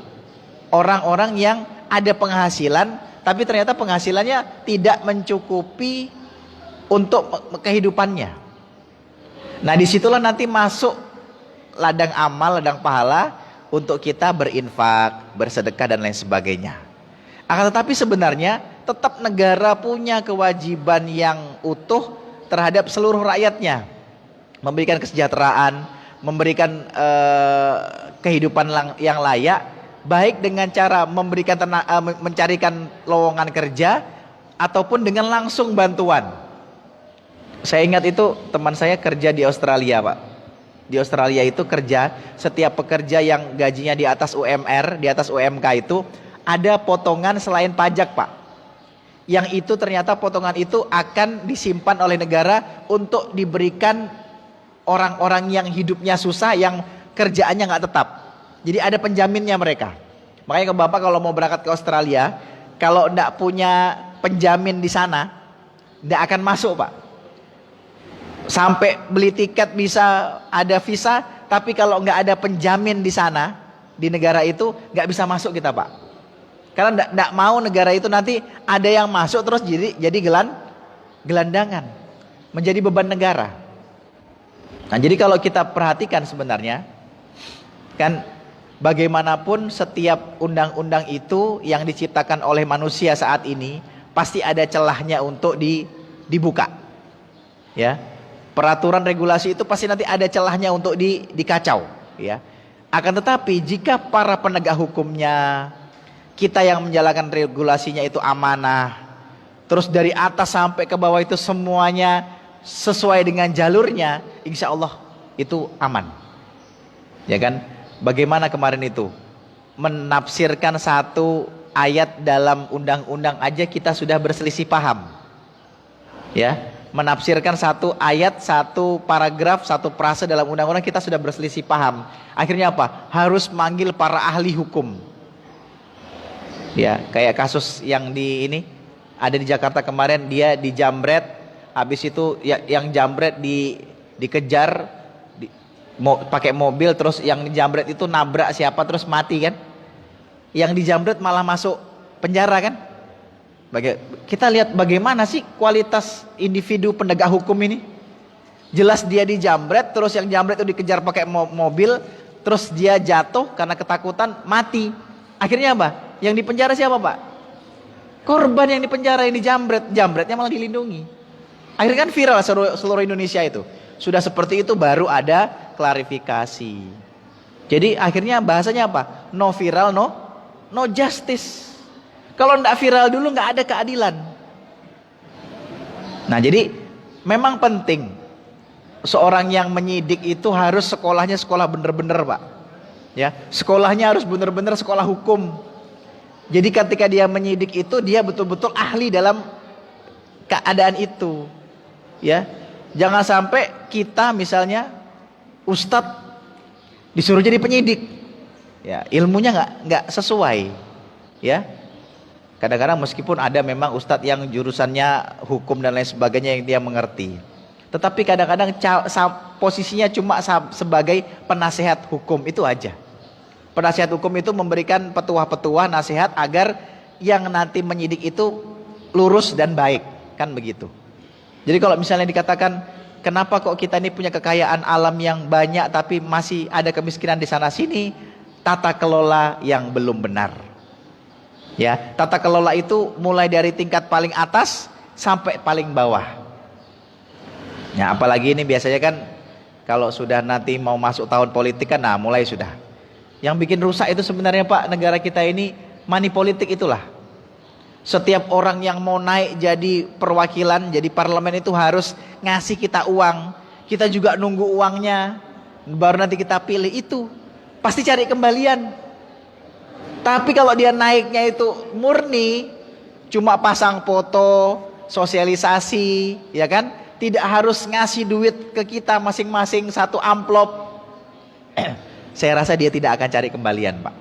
Orang-orang yang ada penghasilan tapi ternyata penghasilannya tidak mencukupi untuk kehidupannya. Nah disitulah nanti masuk ladang amal, ladang pahala untuk kita berinfak, bersedekah dan lain sebagainya. Akan tetapi sebenarnya tetap negara punya kewajiban yang utuh terhadap seluruh rakyatnya, memberikan kesejahteraan, memberikan kehidupan yang layak, baik dengan cara memberikan mencarikan lowongan kerja ataupun dengan langsung bantuan. Saya ingat itu teman saya kerja di Australia Pak. Di Australia itu kerja, setiap pekerja yang gajinya di atas UMR, di atas UMK itu ada potongan selain pajak Pak. Yang itu ternyata potongan itu akan disimpan oleh negara untuk diberikan orang-orang yang hidupnya susah, yang kerjaannya nggak tetap. Jadi ada penjaminnya mereka. Makanya ke Bapak kalau mau berangkat ke Australia, kalau nggak punya penjamin di sana, nggak akan masuk Pak. Sampai beli tiket bisa ada visa, tapi kalau nggak ada penjamin di sana, di negara itu nggak bisa masuk kita Pak. Karena nggak mau negara itu nanti ada yang masuk terus jadi gelandangan, menjadi beban negara. Nah jadi kalau kita perhatikan sebenarnya kan, bagaimanapun setiap undang-undang itu yang diciptakan oleh manusia saat ini pasti ada celahnya untuk dibuka. Ya, peraturan regulasi itu pasti nanti ada celahnya untuk dikacau. Ya, akan tetapi jika para penegak hukumnya, kita yang menjalankan regulasinya itu amanah, terus dari atas sampai ke bawah itu semuanya sesuai dengan jalurnya, insya Allah itu aman. Ya kan? Bagaimana kemarin itu menafsirkan satu ayat dalam undang-undang aja kita sudah berselisih paham. Ya, menafsirkan satu ayat, satu paragraf, satu frase dalam undang-undang kita sudah berselisih paham. Akhirnya apa? Harus manggil para ahli hukum. Ya, kayak kasus yang ada di Jakarta kemarin, dia dijamret, habis itu yang jambret dikejar pakai mobil, terus yang dijamret itu nabrak siapa terus mati kan? Yang dijamret malah masuk penjara kan? Kita lihat bagaimana sih kualitas individu penegak hukum ini? Jelas dia dijamret, terus yang jambret itu dikejar pakai mobil, terus dia jatuh karena ketakutan mati. Akhirnya apa? Yang di penjara siapa Pak? Korban yang di penjara, yang dijambret, jambretnya malah dilindungi. Akhirnya kan viral seluruh Indonesia itu. Sudah seperti itu baru ada klarifikasi. Jadi akhirnya bahasanya apa? No viral, no justice. Kalau nggak viral dulu nggak ada keadilan. Nah jadi memang penting seorang yang menyidik itu harus sekolahnya sekolah bener-bener Pak. Ya, sekolahnya harus bener-bener sekolah hukum. Jadi ketika dia menyidik itu dia betul-betul ahli dalam keadaan itu. Ya, jangan sampai kita misalnya ustadz disuruh jadi penyidik, ya ilmunya nggak sesuai. Ya, kadang-kadang meskipun ada memang ustadz yang jurusannya hukum dan lain sebagainya yang dia mengerti, tetapi kadang-kadang posisinya cuma sebagai penasehat hukum itu aja. Penasihat hukum itu memberikan petuah-petuah nasihat agar yang nanti menyidik itu lurus dan baik, kan begitu. Jadi kalau misalnya dikatakan kenapa kok kita ini punya kekayaan alam yang banyak tapi masih ada kemiskinan di sana sini? Tata kelola yang belum benar. Ya, tata kelola itu mulai dari tingkat paling atas sampai paling bawah. Ya, apalagi ini biasanya kan kalau sudah nanti mau masuk tahun politik kan, nah mulai sudah. Yang bikin rusak itu sebenarnya Pak, negara kita ini money politik itulah. Setiap orang yang mau naik jadi perwakilan, jadi parlemen itu harus ngasih kita uang. Kita juga nunggu uangnya, baru nanti kita pilih itu. Pasti cari kembalian. Tapi kalau dia naiknya itu murni, cuma pasang foto, sosialisasi, ya kan? Tidak harus ngasih duit ke kita masing-masing satu amplop. Saya rasa dia tidak akan cari kembalian, Pak.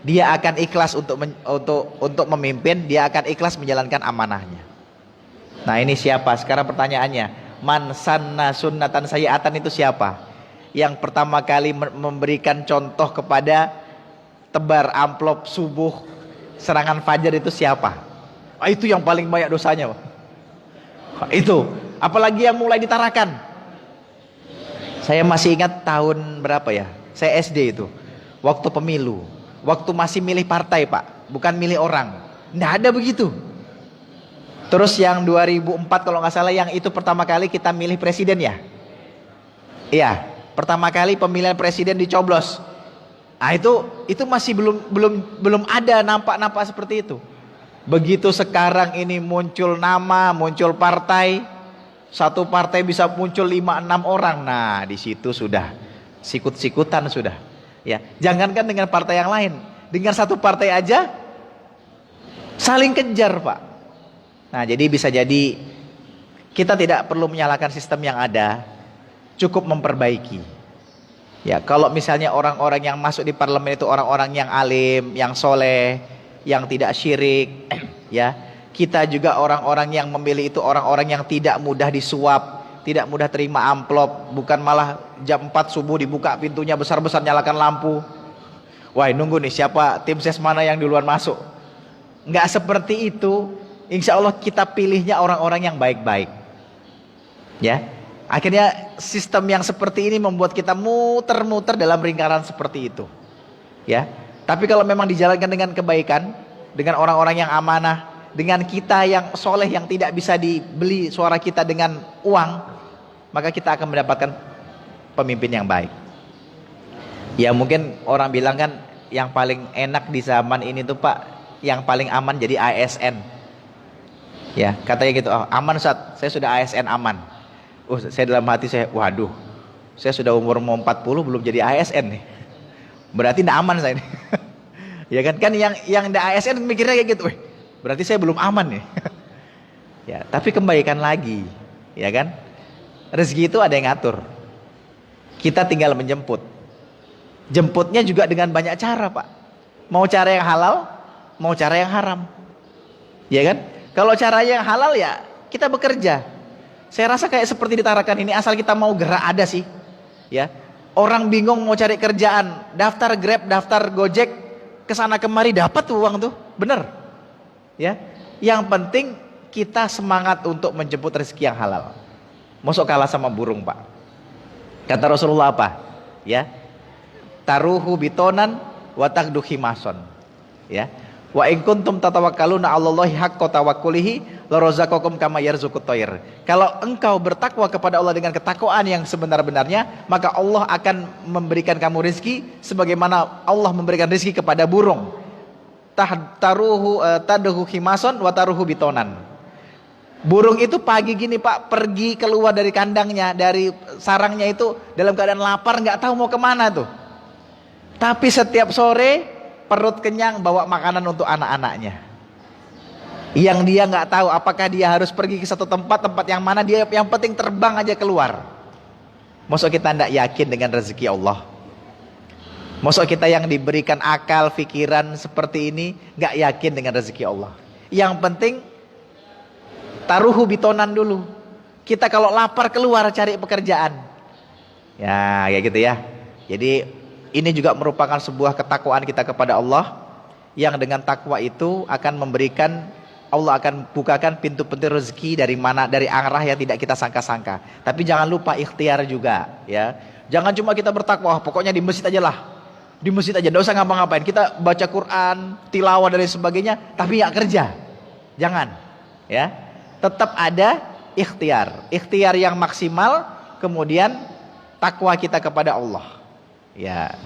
Dia akan ikhlas untuk memimpin, dia akan ikhlas menjalankan amanahnya. Nah, ini siapa? Sekarang pertanyaannya, man sanna sunnatan sayyi'atan itu siapa? Yang pertama kali memberikan contoh kepada tebar amplop subuh serangan fajar itu siapa? Itu yang paling banyak dosanya, Pak. Itu, apalagi yang mulai ditarakan. Saya masih ingat tahun berapa ya? Saya SD itu, waktu pemilu. Waktu masih milih partai Pak, bukan milih orang. Nggak ada begitu. Terus yang 2004 kalau nggak salah, yang itu pertama kali kita milih presiden ya. Iya, pertama kali pemilihan presiden dicoblos. Nah itu masih belum ada nampak seperti itu. Begitu sekarang ini muncul nama, muncul partai, satu partai bisa muncul 5-6 orang. Nah di situ sudah sikut-sikutan sudah. Ya, jangankan dengan partai yang lain, dengan satu partai aja saling kejar, Pak. Nah, jadi bisa jadi kita tidak perlu menyalahkan sistem yang ada, cukup memperbaiki. Ya, kalau misalnya orang-orang yang masuk di parlemen itu orang-orang yang alim, yang soleh, yang tidak syirik, ya, kita juga orang-orang yang memilih itu orang-orang yang tidak mudah disuap, tidak mudah terima amplop, bukan malah jam 4 subuh dibuka pintunya besar-besar nyalakan lampu. Wah, nunggu nih siapa tim ses mana yang duluan masuk. Nggak seperti itu. Insya Allah kita pilihnya orang-orang yang baik-baik. Ya, akhirnya sistem yang seperti ini membuat kita muter-muter dalam lingkaran seperti itu. Ya, tapi kalau memang dijalankan dengan kebaikan, dengan orang-orang yang amanah, dengan kita yang soleh yang tidak bisa dibeli suara kita dengan uang, maka kita akan mendapatkan pemimpin yang baik. Ya mungkin orang bilang kan yang paling enak di zaman ini tuh Pak, yang paling aman jadi ASN. Ya katanya gitu, oh, aman Ustaz, saya sudah ASN aman. Saya dalam hati saya, waduh, saya sudah umur mau 40 belum jadi ASN nih. Berarti tidak aman saya nih. Ya kan yang tidak ASN mikirnya kayak gitu, berarti saya belum aman nih. Ya tapi kembalikan lagi, ya kan? Rezeki itu ada yang ngatur. Kita tinggal menjemput. Jemputnya juga dengan banyak cara, Pak. Mau cara yang halal, mau cara yang haram. Ya kan? Kalau cara yang halal ya kita bekerja. Saya rasa kayak seperti ditarakan ini, asal kita mau gerak ada sih. Ya. Orang bingung mau cari kerjaan, daftar Grab, daftar Gojek, kesana kemari dapat tuh uang tuh. Bener. Ya. Yang penting kita semangat untuk menjemput rezeki yang halal. Masuk kalah sama burung, Pak. Kata Rasulullah apa? Ya. Taruhu bitonan wa taqdu khimason. Ya. Wa in kuntum tatawakkaluna 'alallahi haqqa tawakkulihi la razaqakum kama yarzuqut thair. Kalau engkau bertakwa kepada Allah dengan ketakwaan yang sebenar-benarnya, maka Allah akan memberikan kamu rezeki sebagaimana Allah memberikan rezeki kepada burung. Taruhu tadhu khimason wa taruhu bitonan. Burung itu pagi gini Pak, pergi keluar dari kandangnya, dari sarangnya itu dalam keadaan lapar, nggak tahu mau kemana tuh. Tapi setiap sore perut kenyang bawa makanan untuk anak-anaknya. Yang dia nggak tahu apakah dia harus pergi ke satu tempat yang mana, dia yang penting terbang aja keluar. Masa kita tidak yakin dengan rezeki Allah? Masa kita yang diberikan akal, pikiran seperti ini nggak yakin dengan rezeki Allah? Yang penting taruhu bitonan dulu. Kita kalau lapar keluar cari pekerjaan. Ya kayak gitu ya. Jadi ini juga merupakan sebuah ketakwaan kita kepada Allah, yang dengan takwa itu akan memberikan Allah akan bukakan pintu-pintu rezeki dari mana, dari arah yang tidak kita sangka-sangka. Tapi jangan lupa ikhtiar juga, ya. Jangan cuma kita bertakwa, pokoknya di masjid aja lah. Di masjid aja, enggak usah ngapa-ngapain. Kita baca Quran, tilawah dan lain sebagainya, tapi nggak kerja. Jangan, ya. Tetap ada ikhtiar. Ikhtiar yang maksimal, kemudian takwa kita kepada Allah. Ya.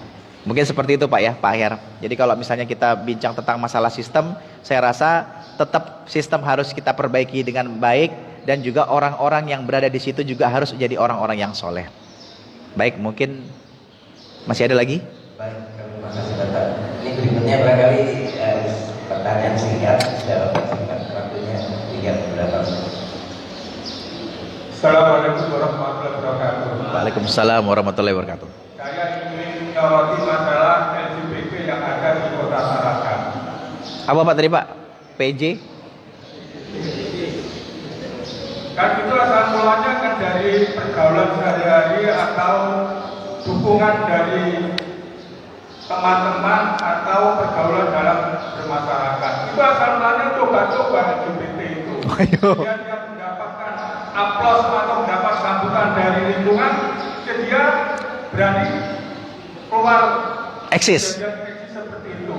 Mungkin seperti itu Pak ya, Pak Ahyar. Jadi kalau misalnya kita bincang tentang masalah sistem, saya rasa tetap sistem harus kita perbaiki dengan baik, dan juga orang-orang yang berada di situ juga harus menjadi orang-orang yang soleh. Baik, mungkin masih ada lagi? Baik, terima kasih Bapak. Ini berikutnya barangkali pertanyaan singkat, jawaban singkat, waktunya tinggal beberapa menit. Assalamualaikum warahmatullahi wabarakatuh. Waalaikumsalam warahmatullahi wabarakatuh. Saya ingin menyoroti masalah LGBT yang ada di Kota Tarakan. Apa Pak tadi Pak? PJ? Kan itu asal mulanya kan dari pergaulan sehari-hari atau dukungan dari teman-teman atau pergaulan dalam bermasyarakat. Itu asal mulanya coba-coba LGBT itu. Ayo. Dia mendapatkan aplaus atau mendapat sambutan dari lingkungan, jadi dia berani keluar Eksis. eksis seperti itu.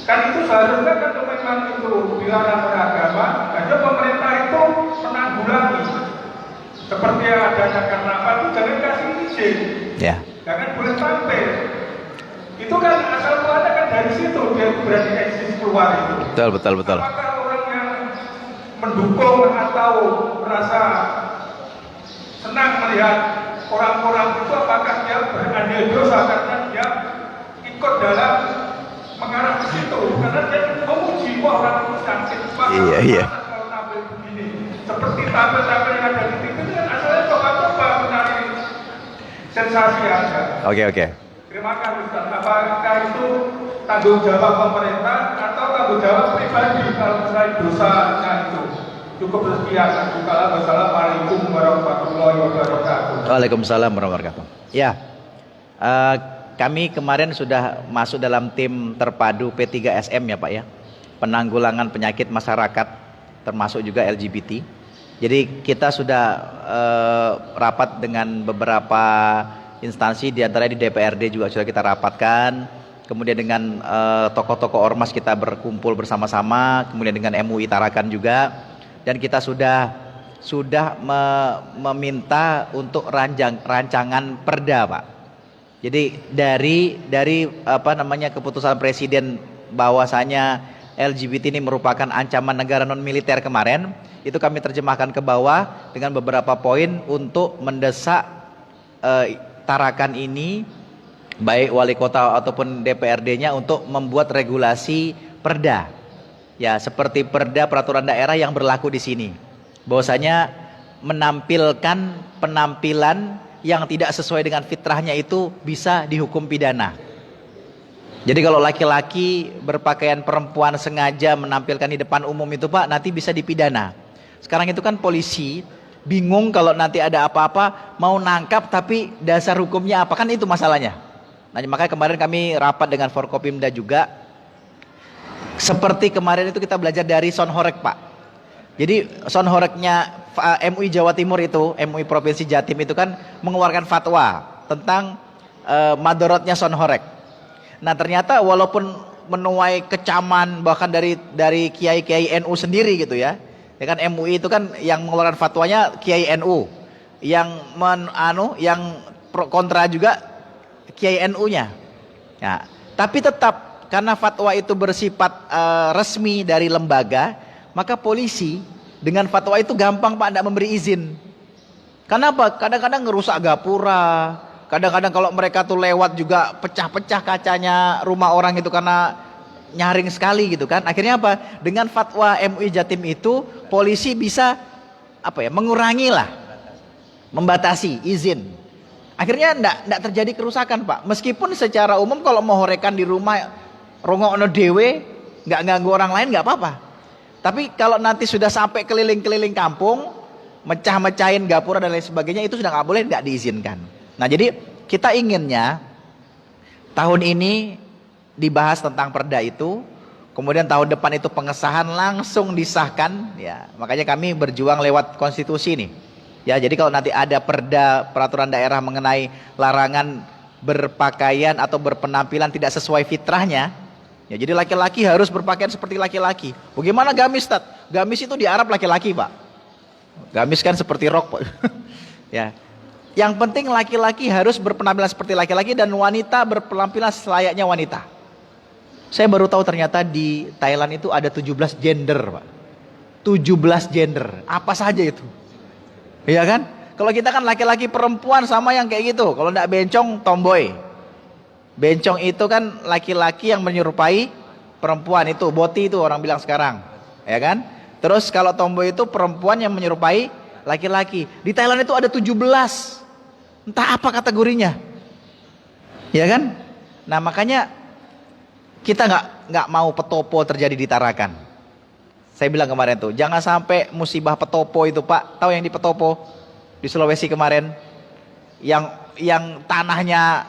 Kan itu seharusnya kan memang itu dilarang oleh agama, aja pemerintah itu menanggulangi. Seperti yang adanya karnaval itu jangan kasih izin, Ya. jangan boleh tampil. Itu kan asal mulanya kan dari situ dia berani eksis keluar itu. Betul. Apakah orang yang mendukung atau merasa senang melihat orang-orang itu, apakah dia berandil dosa karena dia ikut dalam mengarah ke situ, karena dia memuji orang itu cantik banget. Iya. Kalau tampil begini, seperti tampil-tampil yang ada di TV itu kan asalnya coba-coba mencari sensasi aja. Oke. Terima kasih Ustaz. Apakah itu tanggung jawab pemerintah atau tanggung jawab pribadi kalau misalnya dosanya itu? Cukup sekian. Wassalamualaikum warahmatullahi wabarakatuh. Waalaikumsalam warahmatullahi wabarakatuh. Ya, kami kemarin sudah masuk dalam tim terpadu P3SM ya Pak ya, penanggulangan penyakit masyarakat termasuk juga LGBT. Jadi kita sudah rapat dengan beberapa instansi, diantaranya di DPRD juga sudah kita rapatkan. Kemudian dengan tokoh-tokoh ormas kita berkumpul bersama-sama, kemudian dengan MUI Tarakan juga. Dan kita sudah meminta untuk rancangan perda Pak. Jadi dari keputusan Presiden bahwasanya LGBT ini merupakan ancaman negara non militer kemarin, itu kami terjemahkan ke bawah dengan beberapa poin untuk mendesak Tarakan ini, baik wali kota ataupun DPRD-nya, untuk membuat regulasi perda. Ya, seperti perda peraturan daerah yang berlaku di sini. Bahwasanya menampilkan penampilan yang tidak sesuai dengan fitrahnya itu bisa dihukum pidana. Jadi kalau laki-laki berpakaian perempuan sengaja menampilkan di depan umum itu Pak, nanti bisa dipidana. Sekarang itu kan polisi bingung kalau nanti ada apa-apa mau nangkap, tapi dasar hukumnya apa, kan itu masalahnya. Nah, makanya kemarin kami rapat dengan Forkopimda juga. Seperti kemarin itu kita belajar dari Sonhorek Pak. Jadi Sonhoreknya MUI Jawa Timur itu, MUI Provinsi Jatim itu kan mengeluarkan fatwa tentang madorotnya Sonhorek. Nah ternyata walaupun menuai kecaman bahkan dari kiai-kiai NU sendiri gitu ya. Ya kan MUI itu kan yang mengeluarkan fatwanya kiai NU, yang kontra juga kiai NU-nya. Nah, tapi tetap karena fatwa itu bersifat resmi dari lembaga, maka polisi dengan fatwa itu gampang Pak tidak memberi izin. Kenapa? Kadang-kadang ngerusak gapura, kadang-kadang kalau mereka tuh lewat juga pecah-pecah kacanya rumah orang itu karena nyaring sekali gitu kan. Akhirnya apa? Dengan fatwa MUI Jatim itu polisi bisa mengurangi lah, membatasi izin. Akhirnya enggak terjadi kerusakan Pak. Meskipun secara umum kalau mau horekan di rumah rongokno dewe, nggak ganggu orang lain nggak apa-apa. Tapi kalau nanti sudah sampai keliling-keliling kampung, mecah-mecahin gapura dan lain sebagainya, itu sudah nggak boleh, nggak diizinkan. Nah jadi kita inginnya tahun ini dibahas tentang perda itu, Kemudian tahun depan itu pengesahan langsung disahkan, ya. Makanya kami berjuang lewat konstitusi nih. Ya, jadi kalau nanti ada peraturan daerah mengenai larangan berpakaian atau berpenampilan tidak sesuai fitrahnya, ya jadi laki-laki harus berpakaian seperti laki-laki. Bagaimana gamis, Tat? Gamis itu di Arab laki-laki, Pak. Gamis kan seperti rok, Pak. Ya. Yang penting laki-laki harus berpenampilan seperti laki-laki dan wanita berpenampilan selayaknya wanita. Saya baru tahu ternyata di Thailand itu ada 17 gender, Pak. 17 gender. Apa saja itu? Iya kan? Kalau kita kan laki-laki perempuan sama yang kayak gitu. Kalau enggak bencong, tomboy. Bencong itu kan laki-laki yang menyerupai perempuan, itu boti itu orang bilang sekarang. Ya kan? Terus kalau tomboy itu perempuan yang menyerupai laki-laki. Di Thailand itu ada 17. Entah apa kategorinya. Ya kan? Nah, makanya kita nggak mau petopo terjadi di Tarakan. Saya bilang kemarin tuh, jangan sampai musibah petopo itu, Pak. Tahu yang di Petopo di Sulawesi kemarin, yang tanahnya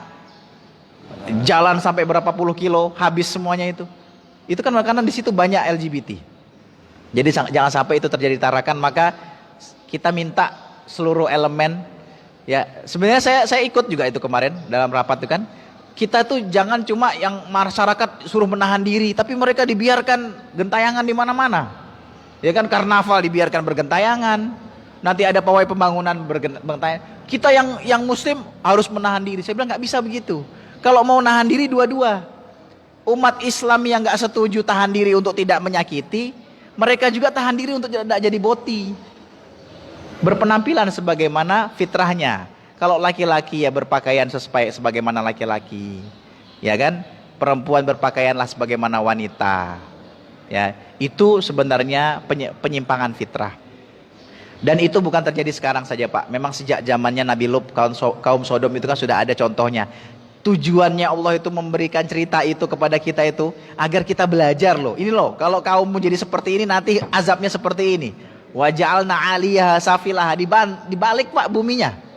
jalan sampai berapa puluh kilo, habis semuanya itu. Itu kan karena di situ banyak LGBT. Jadi jangan sampai itu terjadi di Tarakan. Maka kita minta seluruh elemen, ya sebenarnya saya ikut juga itu kemarin dalam rapat itu kan. Kita tuh jangan cuma yang masyarakat suruh menahan diri, tapi mereka dibiarkan gentayangan di mana-mana. Ya kan, karnaval dibiarkan bergentayangan. Nanti ada pawai pembangunan bergentayangan. Kita yang muslim harus menahan diri. Saya bilang nggak bisa begitu. Kalau mau nahan diri dua-dua. Umat Islam yang nggak setuju tahan diri untuk tidak menyakiti, mereka juga tahan diri untuk tidak jadi boti. Berpenampilan sebagaimana fitrahnya. Kalau laki-laki ya berpakaian sebagaimana laki-laki, ya kan? Perempuan berpakaianlah sebagaimana wanita. Ya, itu sebenarnya penyimpangan fitrah. Dan itu bukan terjadi sekarang saja, Pak. Memang sejak zamannya Nabi Lut, kaum Sodom itu kan sudah ada contohnya. Tujuannya Allah itu memberikan cerita itu kepada kita itu agar kita belajar loh. Ini loh, kalau kaummu jadi seperti ini nanti azabnya seperti ini. Wa ja'alna 'aliyaha safilaha, dibalik, Pak, buminya.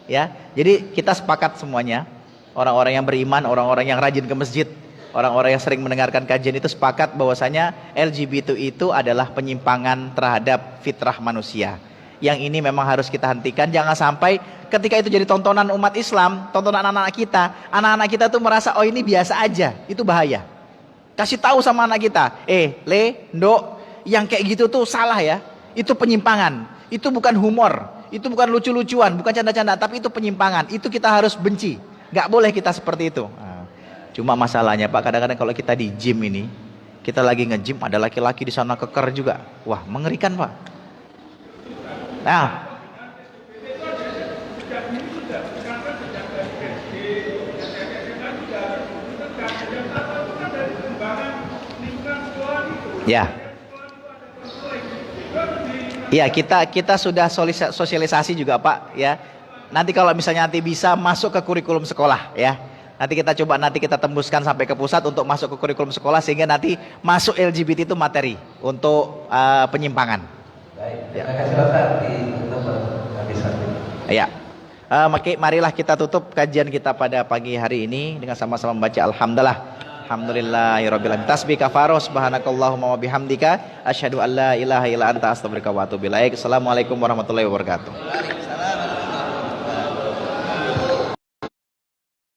Ya, jadi kita sepakat semuanya, orang-orang yang beriman, orang-orang yang rajin ke masjid, orang-orang yang sering mendengarkan kajian itu sepakat bahwasanya LGBT itu adalah penyimpangan terhadap fitrah manusia. Yang ini memang harus kita hentikan. Jangan sampai ketika itu jadi tontonan umat Islam, tontonan anak-anak kita tuh merasa oh ini biasa aja. Itu bahaya. Kasih tahu sama anak kita, yang kayak gitu tuh salah ya. Itu penyimpangan. Itu bukan humor. Itu bukan lucu-lucuan, bukan canda-canda, tapi itu penyimpangan. Itu kita harus benci. Gak boleh kita seperti itu. Nah, cuma masalahnya, Pak, kadang-kadang kalau kita di gym ini, kita lagi nge-gym, ada laki-laki di sana keker juga. Wah, mengerikan, Pak. Nah, ya. Ya, kita sudah sosialisasi juga, Pak, ya. Nanti kalau misalnya nanti bisa masuk ke kurikulum sekolah, ya. Nanti kita tembuskan sampai ke pusat untuk masuk ke kurikulum sekolah sehingga nanti masuk LGBT itu materi untuk penyimpangan. Baik, terima kasih Bapak, ditutup habis waktu. Ya. Marilah kita tutup kajian kita pada pagi hari ini dengan sama-sama membaca Alhamdulillahirabbil alamin. Tasbih kafaroh subhanakallahumma wa bihamdika asyhadu an la ilaha illa anta astaghfiruka wa atubu ilaik. Assalamualaikum warahmatullahi wabarakatuh.